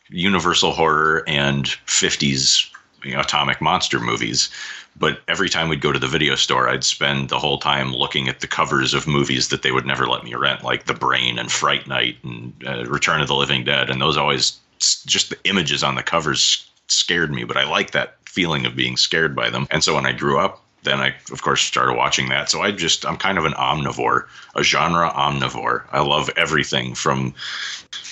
Universal horror and 50s atomic monster movies. But every time we'd go to the video store, I'd spend the whole time looking at the covers of movies that they would never let me rent, like The Brain and Fright Night and Return of the Living Dead. And those always, just the images on the covers scared me. But I like that feeling of being scared by them. And so when I grew up, then I, of course, started watching that. So I'm kind of an omnivore, a genre omnivore. I love everything from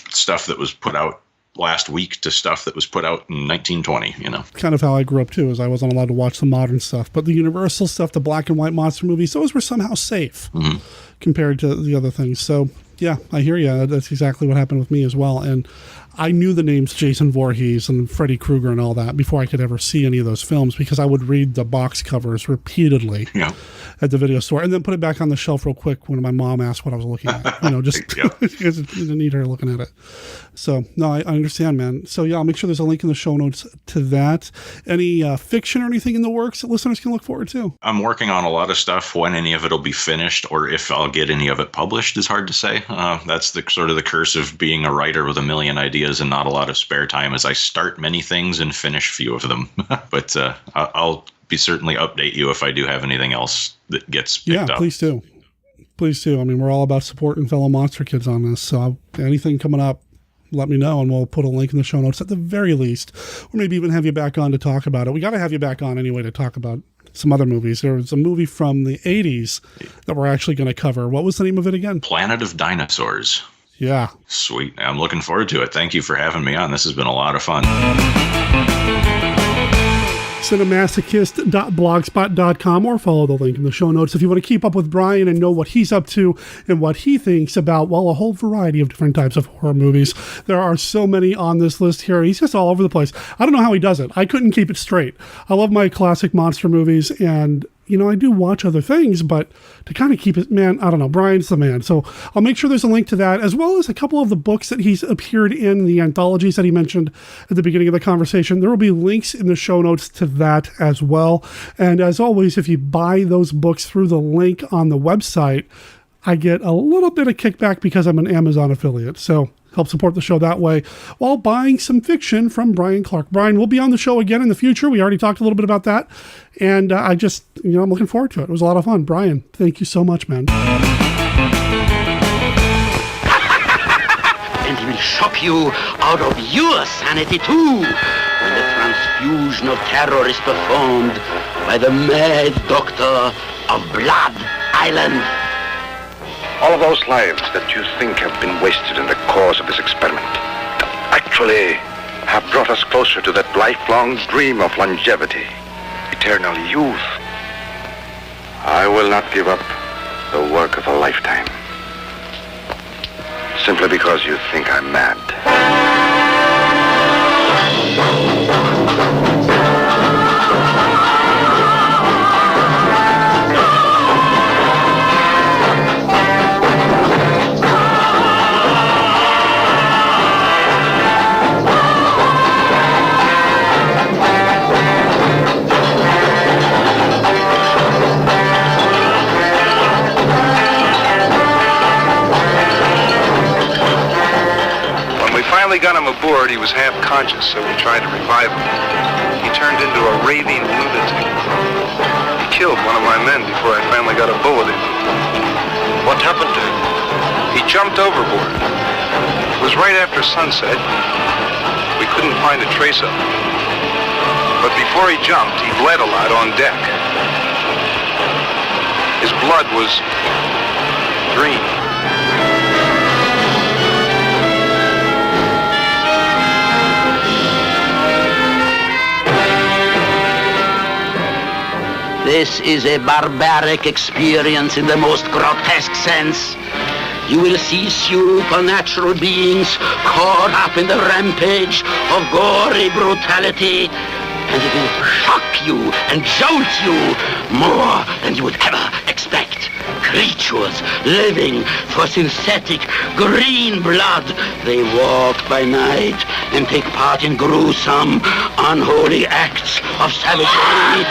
stuff that was put out last week to stuff that was put out in 1920, Kind of how I grew up too, is I wasn't allowed to watch the modern stuff, but the Universal stuff, the black and white monster movies, those were somehow safe compared to the other things. So yeah, I hear you. That's exactly what happened with me as well. And I knew the names Jason Voorhees and Freddy Krueger and all that before I could ever see any of those films, because I would read the box covers repeatedly at the video store and then put it back on the shelf real quick when my mom asked what I was looking at, just because I didn't need her looking at it. So no, I understand, man. So yeah, I'll make sure there's a link in the show notes to that. Any fiction or anything in the works that listeners can look forward to? I'm working on a lot of stuff. When any of it will be finished or if I'll get any of it published is hard to say. That's the sort of the curse of being a writer with a million ideas and not a lot of spare time, as I start many things and finish few of them. But I'll be certainly update you if I do have anything else that gets picked up. Yeah, please do. Please do. I mean, we're all about supporting fellow monster kids on this. So anything coming up, let me know and we'll put a link in the show notes at the very least, or maybe even have you back on to talk about it. We got to have you back on anyway to talk about some other movies. There was a movie from the 80s that we're actually going to cover. What was the name of it again? Planet of Dinosaurs. Yeah. Sweet. I'm looking forward to it. Thank you for having me on. This has been a lot of fun. Cinemasochist.blogspot.com, or follow the link in the show notes if you want to keep up with Bryan and know what he's up to and what he thinks about, well, a whole variety of different types of horror movies. There are so many on this list here. He's just all over the place. I don't know how he does it. I couldn't keep it straight. I love my classic monster movies, and I do watch other things, but to kind of keep it, man, I don't know, Bryan's the man. So I'll make sure there's a link to that, as well as a couple of the books that he's appeared in, the anthologies that he mentioned at the beginning of the conversation. There will be links in the show notes to that as well. And as always, if you buy those books through the link on the website, I get a little bit of kickback because I'm an Amazon affiliate. So help support the show that way while buying some fiction from Bryan Clark. Bryan will be on the show again in the future. We already talked a little bit about that. And I'm looking forward to it. It was a lot of fun. Bryan, thank you so much, man. And he will shock you out of your sanity too when the transfusion of terror is performed by the mad doctor of Blood Island. All of those lives that you think have been wasted in the cause of this experiment actually have brought us closer to that lifelong dream of longevity, eternal youth. I will not give up the work of a lifetime simply because you think I'm mad. Finally got him aboard, he was half conscious, so we tried to revive him. He turned into a raving lunatic. He killed one of my men before I finally got a bullet in him. What happened to him? He jumped overboard. It was right after sunset. We couldn't find a trace of him. But before he jumped, he bled a lot on deck. His blood was green. This is a barbaric experience in the most grotesque sense. You will see supernatural beings caught up in the rampage of gory brutality, and it will shock you and jolt you more than you would ever expect. Creatures living for synthetic green blood. They walk by night and take part in gruesome, unholy acts of savagery.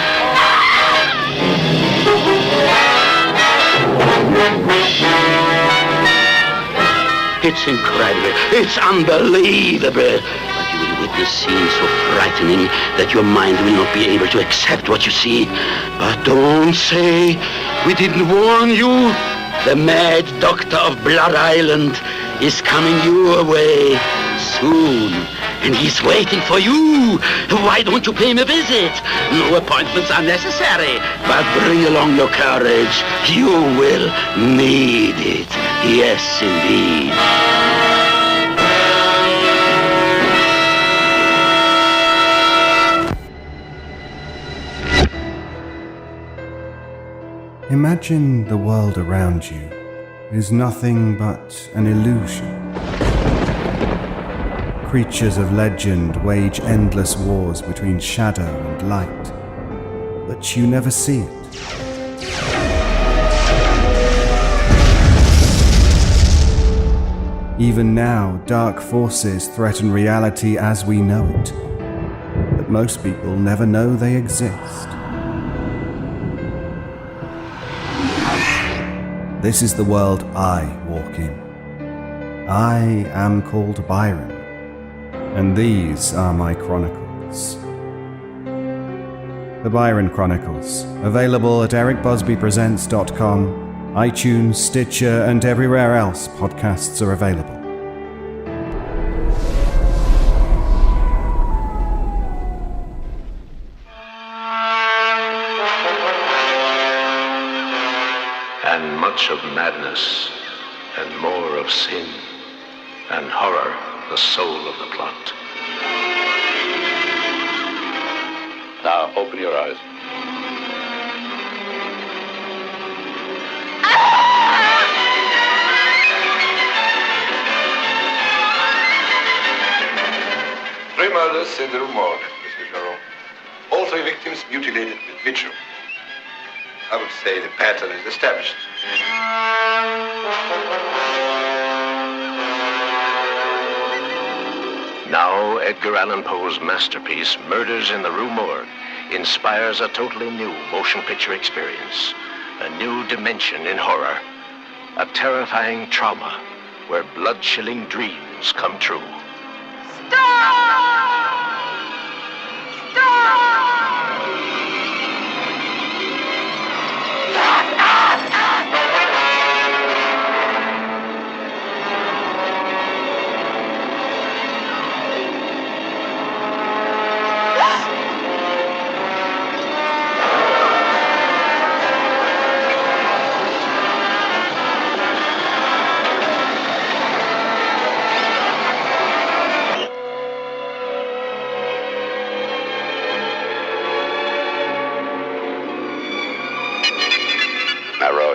It's incredible. It's unbelievable. But you will witness scenes so frightening that your mind will not be able to accept what you see. But don't say we didn't warn you. The mad doctor of Blood Island is coming your way soon. And he's waiting for you. Why don't you pay him a visit? No appointments are necessary. But bring along your courage. You will need it. Yes, indeed. Imagine the world around you is nothing but an illusion. Creatures of legend wage endless wars between shadow and light, but you never see it. Even now, dark forces threaten reality as we know it, but most people never know they exist. This is the world I walk in. I am called Byron, and these are my chronicles. The Byron Chronicles, available at ericbusbypresents.com, iTunes, Stitcher, and everywhere else podcasts are available. And much of madness, and more of sin, and horror, the soul of the plot. Now, open your eyes. Three murders in the Rue Morgue, Mr. Charon. All three victims mutilated with vitro. I would say the pattern is established. Now, Edgar Allan Poe's masterpiece, Murders in the Rue Morgue, inspires a totally new motion picture experience, a new dimension in horror, a terrifying trauma where blood-chilling dreams come true.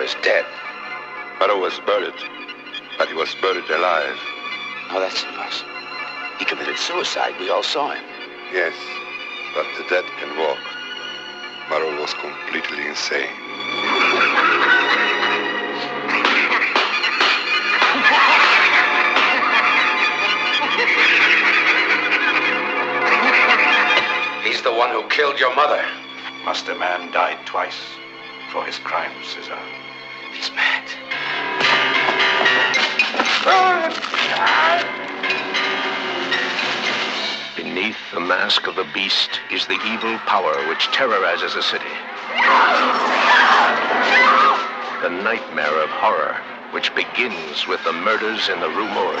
Is dead. Marrow was buried, but he was buried alive. Oh, that's impossible. He committed suicide. We all saw him. Yes, but the dead can walk. Marrow was completely insane. He's the one who killed your mother. Must a man die twice for his crimes, Cesar? He's mad. Beneath the mask of the beast is the evil power which terrorizes a city. The nightmare of horror which begins with the murders in the Rue Morgue.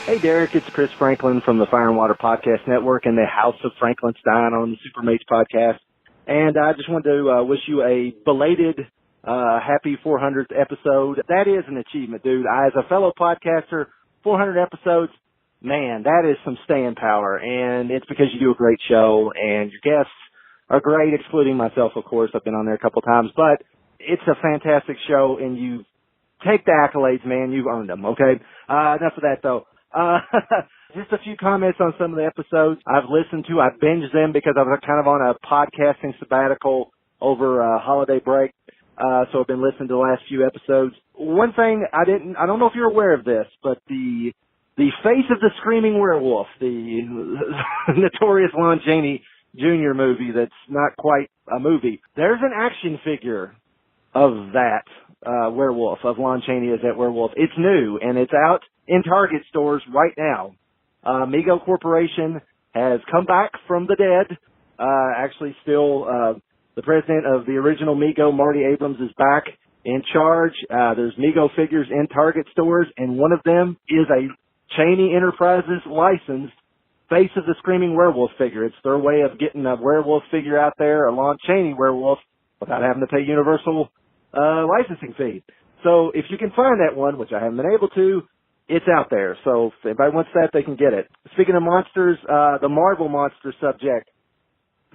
Hey, Derek, it's Chris Franklin from the Fire and Water Podcast Network and the House of Frankenstein on the Supermates podcast. And I just wanted to wish you a belated happy 400th episode. That is an achievement, dude. As a fellow podcaster, 400 episodes, man, that is some staying power. And it's because you do a great show, and your guests are great, excluding myself, of course. I've been on there a couple times. But it's a fantastic show, and you take the accolades, man. You've earned them, okay? Enough of that, though. Just a few comments on some of the episodes I've listened to. I binged them because I was kind of on a podcasting sabbatical over holiday break. So I've been listening to the last few episodes. One thing I don't know if you're aware of this, but the face of the screaming werewolf, the notorious Lon Chaney Jr. movie that's not quite a movie, there's an action figure of that werewolf, of Lon Chaney as that werewolf. It's new, and it's out in Target stores right now. Mego Corporation has come back from the dead. Actually, still, the president of the original Mego, Marty Abrams, is back in charge. There's Mego figures in Target stores, and one of them is a Chaney Enterprises licensed Face of the Screaming Werewolf figure. It's their way of getting a werewolf figure out there, a Lon Chaney werewolf, without having to pay Universal licensing fee. So if you can find that one, which I haven't been able to, it's out there. So if anybody wants that, they can get it. Speaking of monsters, the Marvel monster subject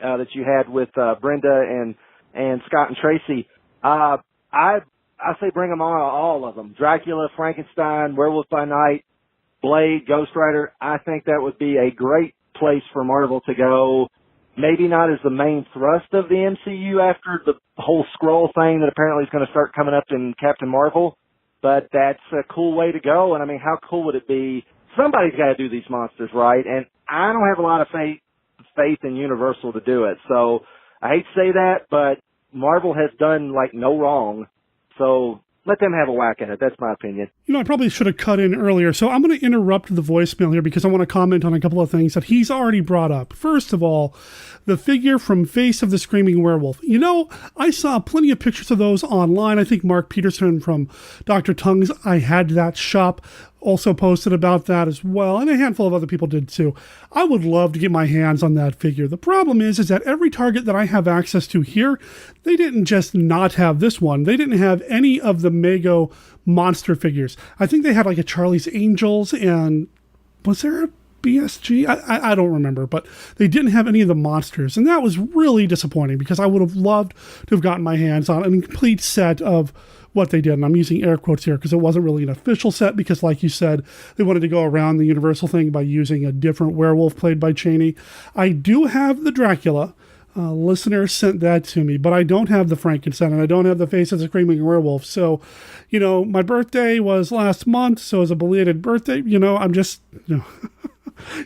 that you had with Brenda and Scott and Tracy, I say bring them on, all of them. Dracula, Frankenstein, Werewolf by Night, Blade, Ghost Rider. I think that would be a great place for Marvel to go. Maybe not as the main thrust of the MCU after the whole Skrull thing that apparently is going to start coming up in Captain Marvel. But that's a cool way to go. And I mean, how cool would it be? Somebody's got to do these monsters, right? And I don't have a lot of faith in Universal to do it. So I hate to say that, but Marvel has done like no wrong. So let them have a whack at it. That's my opinion. You know, I probably should have cut in earlier, so I'm going to interrupt the voicemail here because I want to comment on a couple of things that he's already brought up. First of all, the figure from Face of the Screaming Werewolf. You know, I saw plenty of pictures of those online. I think Mark Peterson from Dr. Tongues, I had that shop. also posted about that as well, and a handful of other people did too. I would love to get my hands on that figure. The problem is that every Target that I have access to here, they didn't just not have this one. They didn't have any of the Mego monster figures. I think they had like a Charlie's Angels, and was there a BSG? I don't remember, but they didn't have any of the monsters, and that was really disappointing because I would have loved to have gotten my hands on a complete set of what they did. And I'm using air quotes here because it wasn't really an official set, because like you said, they wanted to go around the Universal thing by using a different werewolf played by Chaney. I do have the Dracula. Listeners sent that to me, but I don't have the Frankenstein, and I don't have the face of the Screaming Werewolf. So, my birthday was last month, so as a belated birthday, I'm just,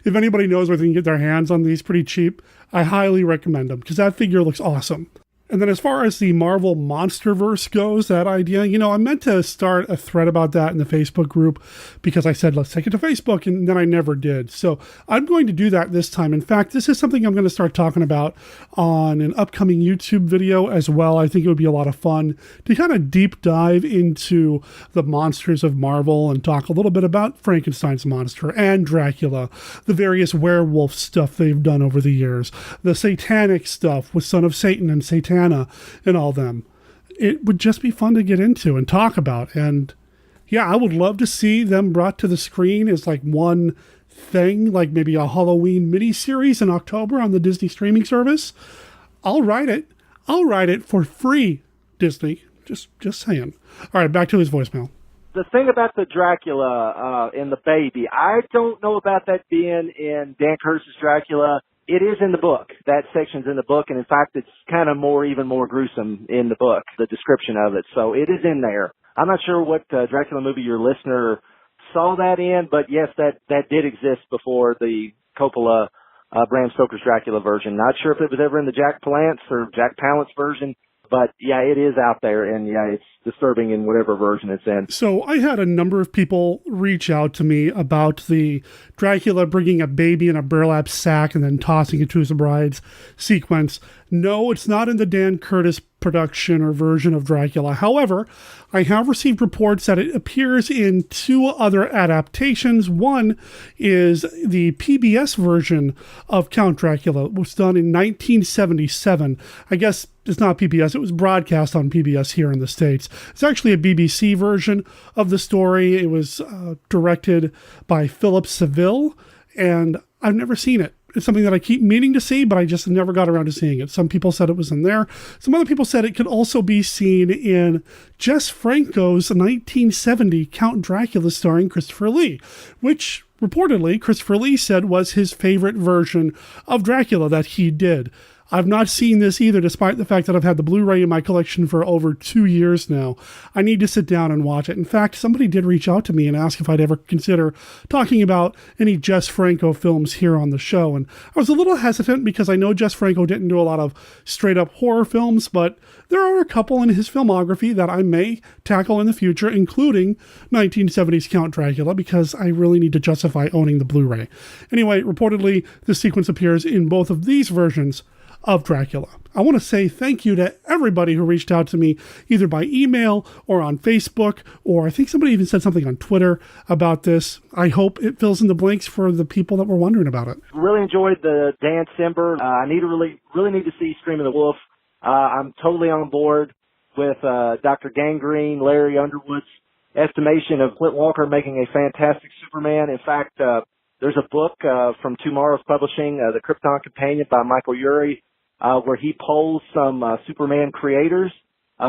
if anybody knows where they can get their hands on these pretty cheap, I highly recommend them, because that figure looks awesome. And then as far as the Marvel Monsterverse goes, that idea, I meant to start a thread about that in the Facebook group, because I said, let's take it to Facebook, and then I never did. So I'm going to do that this time. In fact, this is something I'm going to start talking about on an upcoming YouTube video as well. I think it would be a lot of fun to kind of deep dive into the monsters of Marvel and talk a little bit about Frankenstein's monster and Dracula, the various werewolf stuff they've done over the years, the satanic stuff with Son of Satan and Satana and all them. It would just be fun to get into and talk about. And yeah, I would love to see them brought to the screen as like one thing, like maybe a Halloween miniseries in October on the Disney streaming service. I'll write it for free, Disney. Just saying. All right, back to his voicemail. The thing about the Dracula and the baby, I don't know about that being in Dan Curtis's Dracula. It is in the book. That section's in the book, and in fact, it's kind of even more gruesome in the book, the description of it. So it is in there. I'm not sure what Dracula movie your listener saw that in, but yes, that did exist before the Coppola Bram Stoker's Dracula version. Not sure if it was ever in the Jack Palance or Jack Palance version, but yeah, it is out there, and yeah, it's disturbing in whatever version it's in. So I had a number of people reach out to me about the Dracula bringing a baby in a burlap sack and then tossing it to his bride's sequence. No, it's not in the Dan Curtis production or version of Dracula. However, I have received reports that it appears in two other adaptations. One is the PBS version of Count Dracula. It was done in 1977. I guess it's not PBS. It was broadcast on PBS here in the States. It's actually a BBC version of the story. It was directed by Philip Seville, and I've never seen it. It's something that I keep meaning to see, but I just never got around to seeing it. Some people said it was in there. Some other people said it could also be seen in Jess Franco's 1970 Count Dracula starring Christopher Lee, which reportedly Christopher Lee said was his favorite version of Dracula that he did. I've not seen this either, despite the fact that I've had the Blu-ray in my collection for over 2 years now. I need to sit down and watch it. In fact, somebody did reach out to me and ask if I'd ever consider talking about any Jess Franco films here on the show. And I was a little hesitant because I know Jess Franco didn't do a lot of straight-up horror films, but there are a couple in his filmography that I may tackle in the future, including 1970s Count Dracula, because I really need to justify owning the Blu-ray. Anyway, reportedly, this sequence appears in both of these versions of Dracula. I want to say thank you to everybody who reached out to me either by email or on Facebook, or I think somebody even said something on Twitter about this. I hope it fills in the blanks for the people that were wondering about it. Really enjoyed the Dan Simber. I need to really need to see Screaming the Wolf. I'm totally on board with Dr. Gangrene, Larry Underwood's estimation of Clint Walker making a fantastic Superman. In fact, there's a book from Tomorrow's Publishing, The Krypton Companion by Michael Urey, where he polls some Superman creators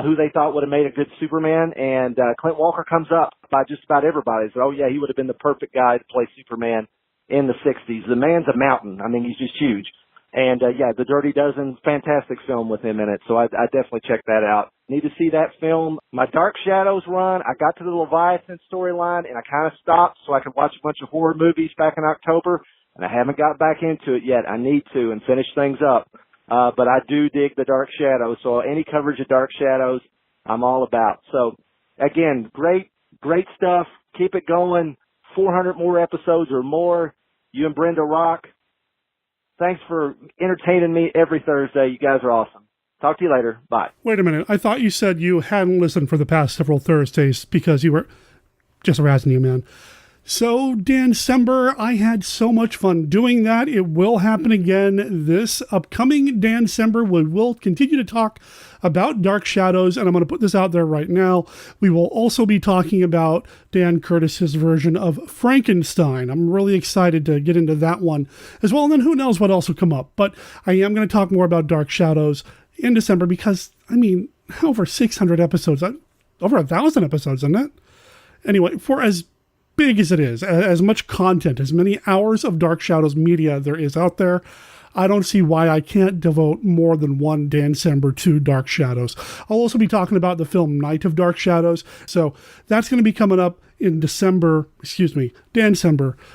who they thought would have made a good Superman, and Clint Walker comes up by just about everybody. So, oh yeah, he would have been the perfect guy to play Superman in the 60s. The man's a mountain. I mean, he's just huge. And yeah, The Dirty Dozen, fantastic film with him in it. So I definitely check that out. Need to see that film. My Dark Shadows run, I got to the Leviathan storyline and I kind of stopped so I could watch a bunch of horror movies back in October, and I haven't got back into it yet. I need to and finish things up. But I do dig the Dark Shadows. So any coverage of Dark Shadows, I'm all about. So again, great stuff. Keep it going. 400 more episodes or more. You and Brenda rock. Thanks for entertaining me every Thursday. You guys are awesome. Talk to you later. Bye. Wait a minute. I thought you said you hadn't listened for the past several Thursdays because you were just razzing you, man. So, Dancember, I had so much fun doing that. It will happen again this upcoming Dancember. We will continue to talk about Dark Shadows, and I'm going to put this out there right now. We will also be talking about Dan Curtis's version of Frankenstein. I'm really excited to get into that one as well, and then who knows what else will come up. But I am going to talk more about Dark Shadows in December because, I mean, over 600 episodes, over 1,000 episodes, isn't it? Anyway, for as big as it is, as much content, as many hours of Dark Shadows media there is out there, I don't see why I can't devote more than one Dancember to Dark Shadows. I'll also be talking about the film Night of Dark Shadows, so that's going to be coming up in Dancember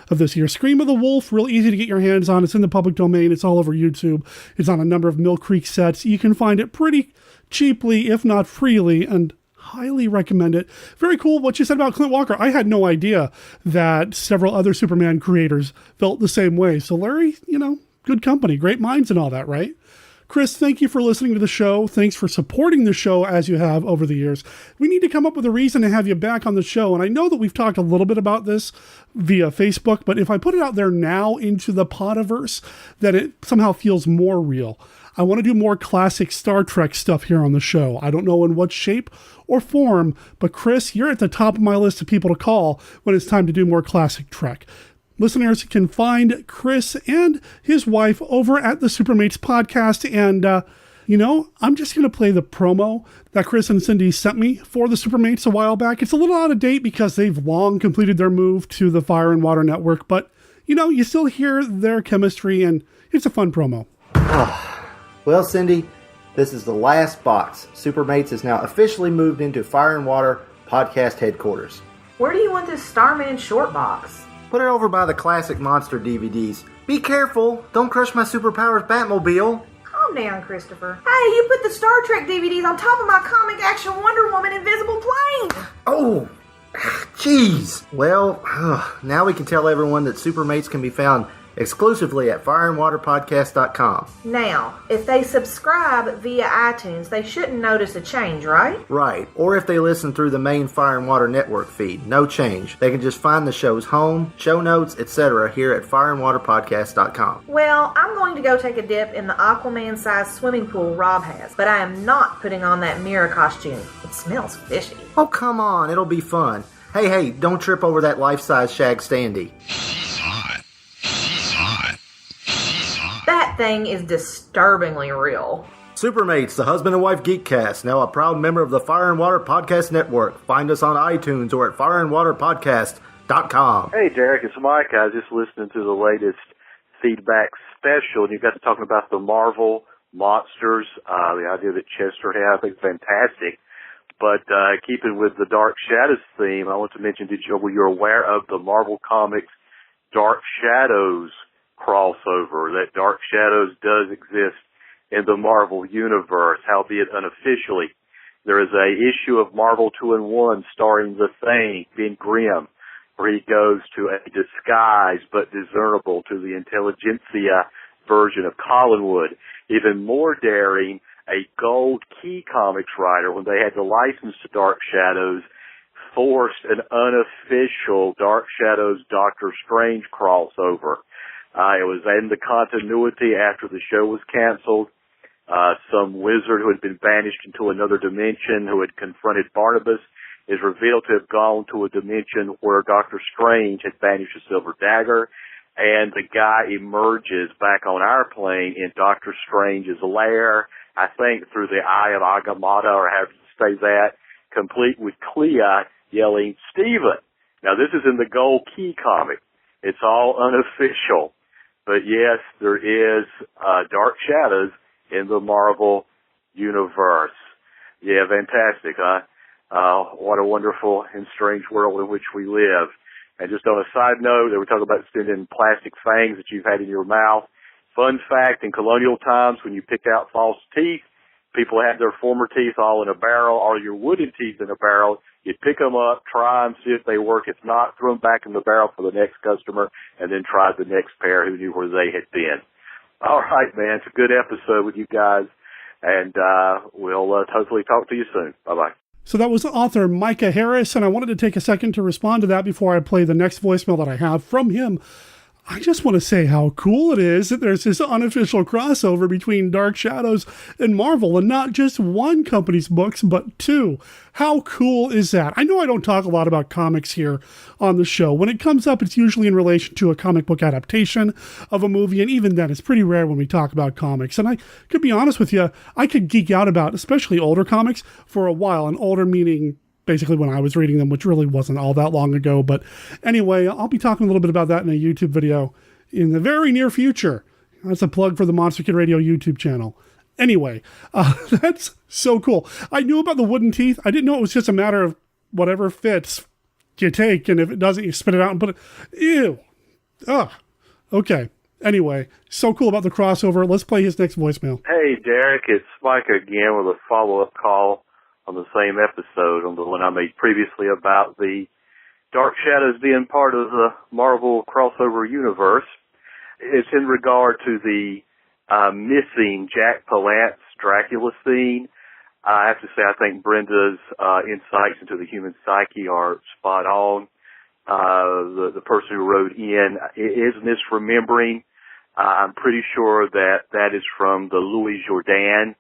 of this year. Scream of the Wolf, real easy to get your hands on. It's in the public domain. It's all over YouTube. It's on a number of Mill Creek sets. You can find it pretty cheaply, if not freely, and highly recommend it. Very cool what you said about Clint Walker. I had no idea that several other Superman creators felt the same way. So Larry, good company, great minds and all that, right? Chris, thank you for listening to the show. Thanks for supporting the show as you have over the years. We need to come up with a reason to have you back on the show. And I know that we've talked a little bit about this via Facebook, but if I put it out there now into the Podiverse, then it somehow feels more real. I want to do more classic Star Trek stuff here on the show. I don't know in what shape or form, but Chris, you're at the top of my list of people to call when it's time to do more classic Trek. Listeners can find Chris and his wife over at the Supermates podcast. And, I'm just going to play the promo that Chris and Cindy sent me for the Supermates a while back. It's a little out of date because they've long completed their move to the Fire and Water Network. But, you still hear their chemistry, and it's a fun promo. Well, Cindy, this is the last box. Supermates has now officially moved into Fire and Water podcast headquarters. Where do you want this Starman short box? Put it over by the classic monster DVDs. Be careful! Don't crush my Superpowers Batmobile! Calm down, Christopher. Hey, you put the Star Trek DVDs on top of my comic action Wonder Woman Invisible Plane! Oh! Jeez! Well, now we can tell everyone that Supermates can be found exclusively at fireandwaterpodcast.com. Now, if they subscribe via iTunes, they shouldn't notice a change, right? Right. Or if they listen through the main Fire and Water Network feed, no change. They can just find the show's home, show notes, etc. here at fireandwaterpodcast.com. Well, I'm going to go take a dip in the Aquaman-sized swimming pool Rob has, but I am not putting on that mirror costume. It smells fishy. Oh, come on. It'll be fun. Hey, don't trip over that life-size Shag Standy. That thing is disturbingly real. Supermates, the husband and wife Geekcast, now a proud member of the Fire and Water Podcast Network. Find us on iTunes or at fireandwaterpodcast.com. Hey, Derek, it's Mike. I was just listening to the latest feedback special, and you got to talking about the Marvel monsters, the idea that Chester had. I think it's fantastic. But keeping with the Dark Shadows theme, I want to mention, were you aware of the Marvel Comics Dark Shadows crossover, that Dark Shadows does exist in the Marvel Universe, albeit unofficially? There is a issue of Marvel 2-in-1 starring The Thing, Ben Grimm, where he goes to a disguised but discernible to the intelligentsia version of Collinwood. Even more daring, a Gold Key Comics writer, when they had the license to Dark Shadows, forced an unofficial Dark Shadows Doctor Strange crossover. It was in the continuity after the show was canceled. Some wizard who had been banished into another dimension, who had confronted Barnabas, is revealed to have gone to a dimension where Doctor Strange had banished a silver dagger, and the guy emerges back on our plane in Doctor Strange's lair, I think through the Eye of Agamotto, or however you say that, complete with Clea yelling, "Steven!" Now, this is in the Gold Key comic. It's all unofficial. But yes, there is Dark Shadows in the Marvel Universe. Yeah, fantastic, huh? What a wonderful and strange world in which we live. And just on a side note, they were talking about spending plastic fangs that you've had in your mouth. Fun fact, in colonial times, when you picked out false teeth, people had their former teeth all in a barrel, or your wooden teeth in a barrel. You'd pick them up, try them, see if they work. If not, throw them back in the barrel for the next customer, and then try the next pair who knew where they had been. All right, man. It's a good episode with you guys, and we'll hopefully talk to you soon. Bye-bye. So that was author Micah Harris, and I wanted to take a second to respond to that before I play the next voicemail that I have from him. I just want to say how cool it is that there's this unofficial crossover between Dark Shadows and Marvel, and not just one company's books, but two. How cool is that? I know I don't talk a lot about comics here on the show. When it comes up, it's usually in relation to a comic book adaptation of a movie, and even then, it's pretty rare when we talk about comics. And I could be honest with you, I could geek out about, especially older comics, for a while, and older meaning basically when I was reading them, which really wasn't all that long ago. But anyway, I'll be talking a little bit about that in a YouTube video in the very near future. That's a plug for the Monster Kid Radio YouTube channel. Anyway, that's so cool. I knew about the wooden teeth. I didn't know it was just a matter of whatever fits you take, and if it doesn't, you spit it out and put it. Ew. Ugh. Okay. Anyway, so cool about the crossover. Let's play his next voicemail. Hey, Derek, it's Mike again with a follow-up call on the same episode, on the one I made previously about the Dark Shadows being part of the Marvel crossover universe. It's in regard to the missing Jack Palance Dracula scene. I have to say, I think Brenda's insights into the human psyche are spot on. The person who wrote in is misremembering. I'm pretty sure that is from the Louis Jourdan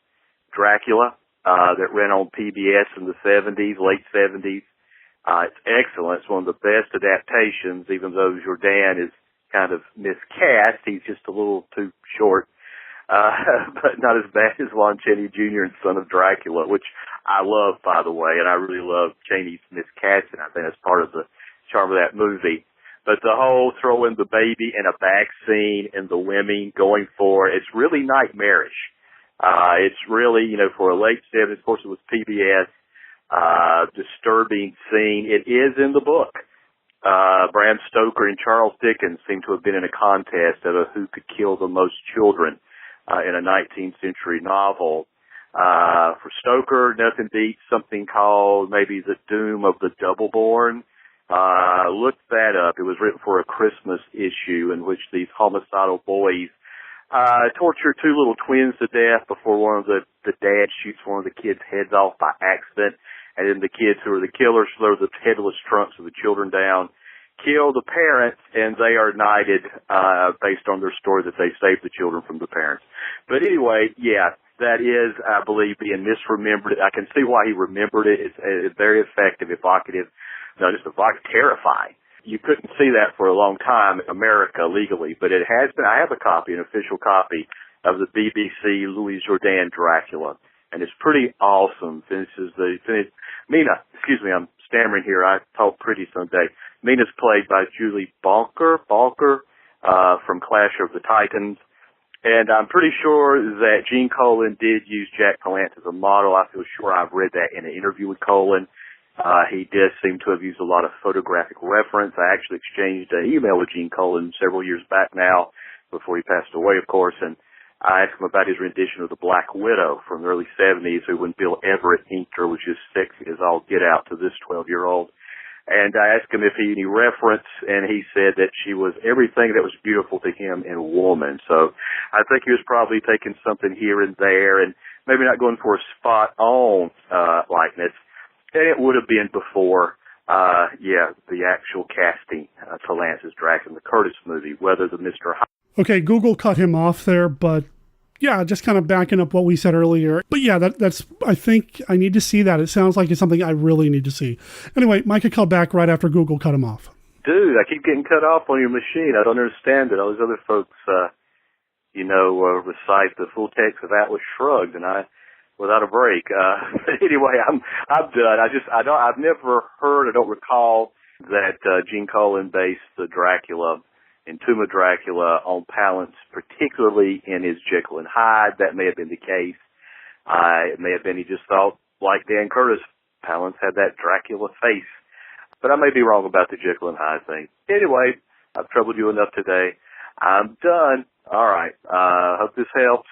Dracula that ran on PBS in the 70s, late 70s. It's excellent. It's one of the best adaptations, even though Jourdan is kind of miscast. He's just a little too short, but not as bad as Lon Chaney Jr. and Son of Dracula, which I love, by the way, and I really love Chaney's miscasting. I think that's part of the charm of that movie. But the whole throwing the baby in a bag scene and the women going for it's really nightmarish. It's really, for a late 70s, of course it was PBS, disturbing scene. It is in the book. Bram Stoker and Charles Dickens seem to have been in a contest of who could kill the most children in a 19th century novel. For Stoker, nothing beats something called maybe The Doom of the Doubleborn. Look that up. It was written for a Christmas issue in which these homicidal boys torture two little twins to death before one of the dads shoots one of the kids' heads off by accident. And then the kids who are the killers throw the headless trunks of the children down, kill the parents, and they are knighted based on their story that they saved the children from the parents. But anyway, yeah, that is, I believe, being misremembered. I can see why he remembered it. It's very effective, evocative, just evocative, terrifying. You couldn't see that for a long time in America legally, but it has been. I have a copy, an official copy of the BBC Louis Jourdan Dracula, and it's pretty awesome. Mina, excuse me, I'm stammering here. I talk pretty someday. Mina's played by Julie Balker from Clash of the Titans, and I'm pretty sure that Gene Colan did use Jack Palance as a model. I feel sure I've read that in an interview with Colan. He does seem to have used a lot of photographic reference. I actually exchanged an email with Gene Colan several years back now, before he passed away, of course, and I asked him about his rendition of the Black Widow from the early 70s, who when Bill Everett inked her was just sexy as all get out to this 12-year-old. And I asked him if he had any reference, and he said that she was everything that was beautiful to him in a woman. So I think he was probably taking something here and there and maybe not going for a spot-on likeness. And it would have been before, the actual casting to Lance's Dracula in the Curtis movie, whether the Mr. Okay, Google cut him off there, but yeah, just kind of backing up what we said earlier. But yeah, that's, I think I need to see that. It sounds like it's something I really need to see. Anyway, Micah called back right after Google cut him off. Dude, I keep getting cut off on your machine. I don't understand it. All these other folks, recite the full text of Atlas Shrugged, and without a break. But anyway, I'm done. I've never heard, I don't recall that Gene Colan based the Dracula, Entomb of Dracula, on Palance, particularly in his Jekyll and Hyde. That may have been the case. It may have been he just thought, like Dan Curtis, Palance had that Dracula face. But I may be wrong about the Jekyll and Hyde thing. Anyway, I've troubled you enough today. I'm done. All right. Hope this helps.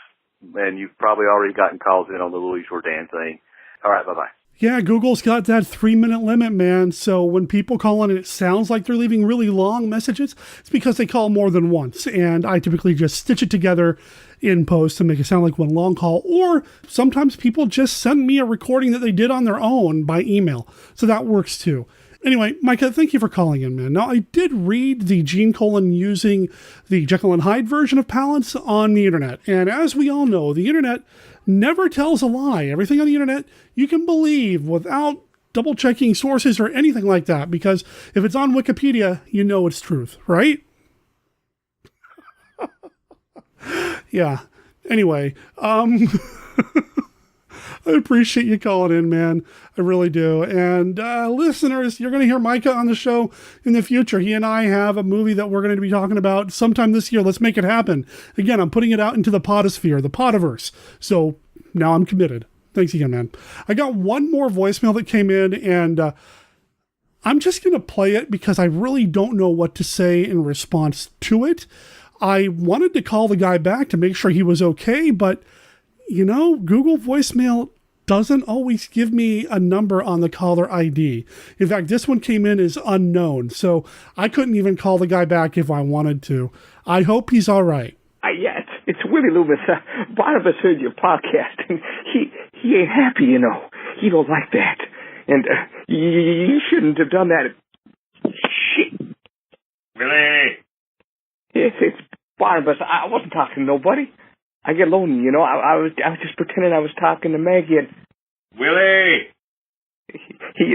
And you've probably already gotten calls in on the Louis Jourdan thing. All right, bye-bye. Yeah, Google's got that 3-minute limit, man. So when people call in and it sounds like they're leaving really long messages, it's because they call more than once. And I typically just stitch it together in post to make it sound like one long call. Or sometimes people just send me a recording that they did on their own by email. So that works too. Anyway, Micah, thank you for calling in, man. Now, I did read the Gene Colan using the Jekyll and Hyde version of Palance on the internet. And as we all know, the internet never tells a lie. Everything on the internet you can believe without double checking sources or anything like that, because if it's on Wikipedia, you know it's truth, right? Yeah. Anyway, I appreciate you calling in, man. I really do. And listeners, you're going to hear Micah on the show in the future. He and I have a movie that we're going to be talking about sometime this year. Let's make it happen. Again, I'm putting it out into the podosphere, the podiverse. So now I'm committed. Thanks again, man. I got one more voicemail that came in, and I'm just going to play it because I really don't know what to say in response to it. I wanted to call the guy back to make sure he was okay, but, you know, Google voicemail doesn't always give me a number on the caller ID. In fact, this one came in as unknown, so I couldn't even call the guy back if I wanted to. I hope he's all right. Yeah, it's Willie Loomis. Barnabas heard your podcast, and he ain't happy, you know. He don't like that. And you shouldn't have done that. Shit. Willie! It's Barnabas. I wasn't talking to nobody. I get lonely, you know. I was just pretending I was talking to Maggie and... Willie!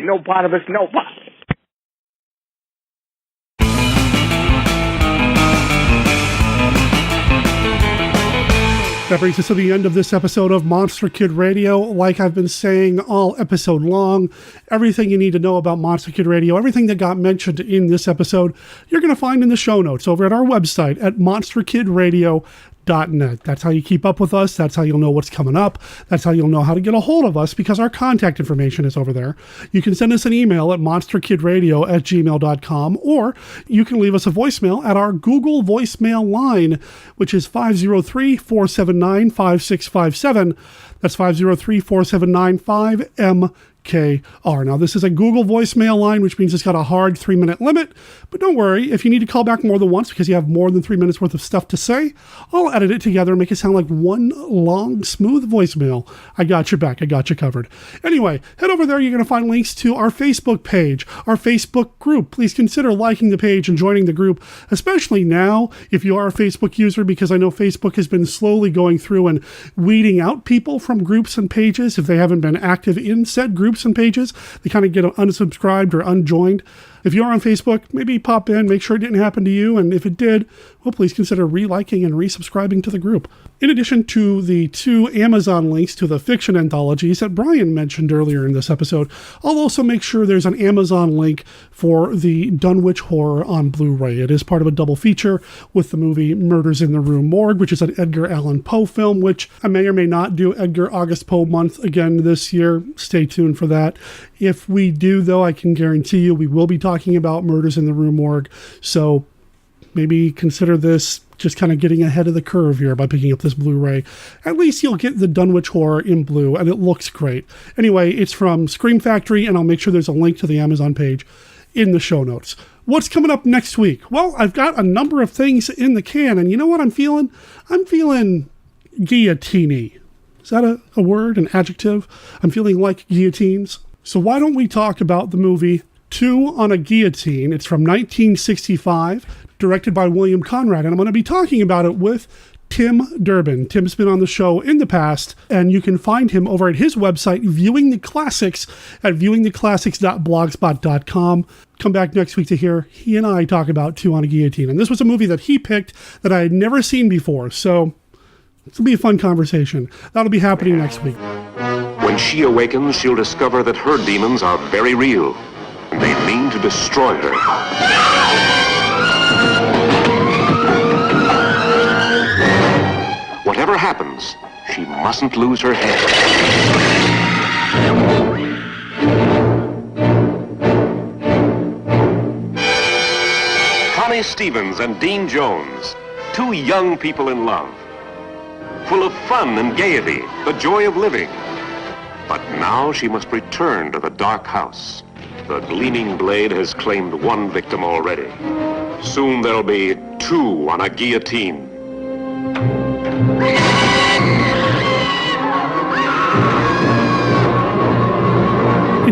No, Barnabas, no. That brings us to the end of this episode of Monster Kid Radio. Like I've been saying all episode long, everything you need to know about Monster Kid Radio, everything that got mentioned in this episode, you're going to find in the show notes over at our website at monsterkidradio.net. That's how you keep up with us. That's how you'll know what's coming up. That's how you'll know how to get a hold of us, because our contact information is over there. You can send us an email at monsterkidradio@gmail.com, or you can leave us a voicemail at our Google voicemail line, which is 503-479-5657. That's 503-479-5MKR. Now, this is a Google voicemail line, which means it's got a hard 3-minute limit. But don't worry, if you need to call back more than once because you have more than 3 minutes worth of stuff to say, I'll edit it together and make it sound like one long, smooth voicemail. I got your back. I got you covered. Anyway, head over there. You're going to find links to our Facebook page, our Facebook group. Please consider liking the page and joining the group, especially now if you are a Facebook user, because I know Facebook has been slowly going through and weeding out people from groups and pages. If they haven't been active in said groups and pages, they kind of get unsubscribed or unjoined. If you are on Facebook, maybe pop in, make sure it didn't happen to you, and if it did, well, please consider reliking and resubscribing to the group. In addition to the 2 Amazon links to the fiction anthologies that Bryan mentioned earlier in this episode, I'll also make sure there's an Amazon link for the Dunwich horror on Blu-ray. It is part of a double feature with the movie Murders in the Rue Morgue, which is an Edgar Allan Poe film, which I may or may not do Edgar August Poe month again this year. Stay tuned for that. If we do, though, I can guarantee you we will be talking about Murders in the Rue Morgue, so maybe consider this just kind of getting ahead of the curve here by picking up this Blu-ray. At least you'll get the Dunwich horror in blue, and it looks great. Anyway, it's from Scream Factory, and I'll make sure there's a link to the Amazon page in the show notes. What's coming up next week? Well, I've got a number of things in the can, and you know what I'm feeling? I'm feeling guillotine-y. Is that a word, an adjective? I'm feeling like guillotines. So why don't we talk about the movie 2 on a Guillotine? It's from 1965, directed by William Conrad, and I'm going to be talking about it with Tim Durbin. Tim's been on the show in the past, and you can find him over at his website, Viewing the Classics, at viewingtheclassics.blogspot.com. Come back next week to hear he and I talk about 2 on a Guillotine. And this was a movie that he picked that I had never seen before, so it'll be a fun conversation. That'll be happening next week. When she awakens, she'll discover that her demons are very real, and they mean to destroy her. Whatever happens, she mustn't lose her head. Connie Stevens and Dean Jones, 2 young people in love. Full of fun and gaiety, the joy of living. But now she must return to the dark house. The gleaming blade has claimed one victim already. Soon there'll be two on a guillotine.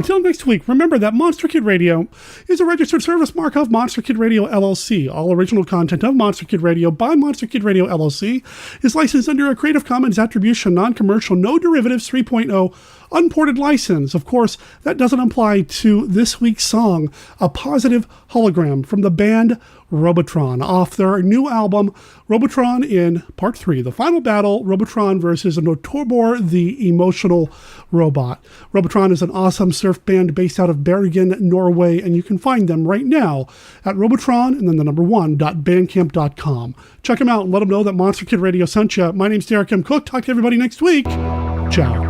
Until next week, remember that Monster Kid Radio is a registered service mark of Monster Kid Radio LLC. All original content of Monster Kid Radio by Monster Kid Radio LLC is licensed under a Creative Commons Attribution Non-Commercial No Derivatives 3.0 unported license. Of course, that doesn't apply to this week's song, A Positive Hologram, from the band Robotron, off their new album, Robotron in Part 3, The Final Battle, Robotron vs Nortobor, the Emotional Robot. Robotron is an awesome surf band based out of Bergen, Norway, and you can find them right now at Robotron and then the number 1.bandcamp.com. Check them out and let them know that Monster Kid Radio sent you. My name's Derek M. Cook. Talk to everybody next week. Ciao.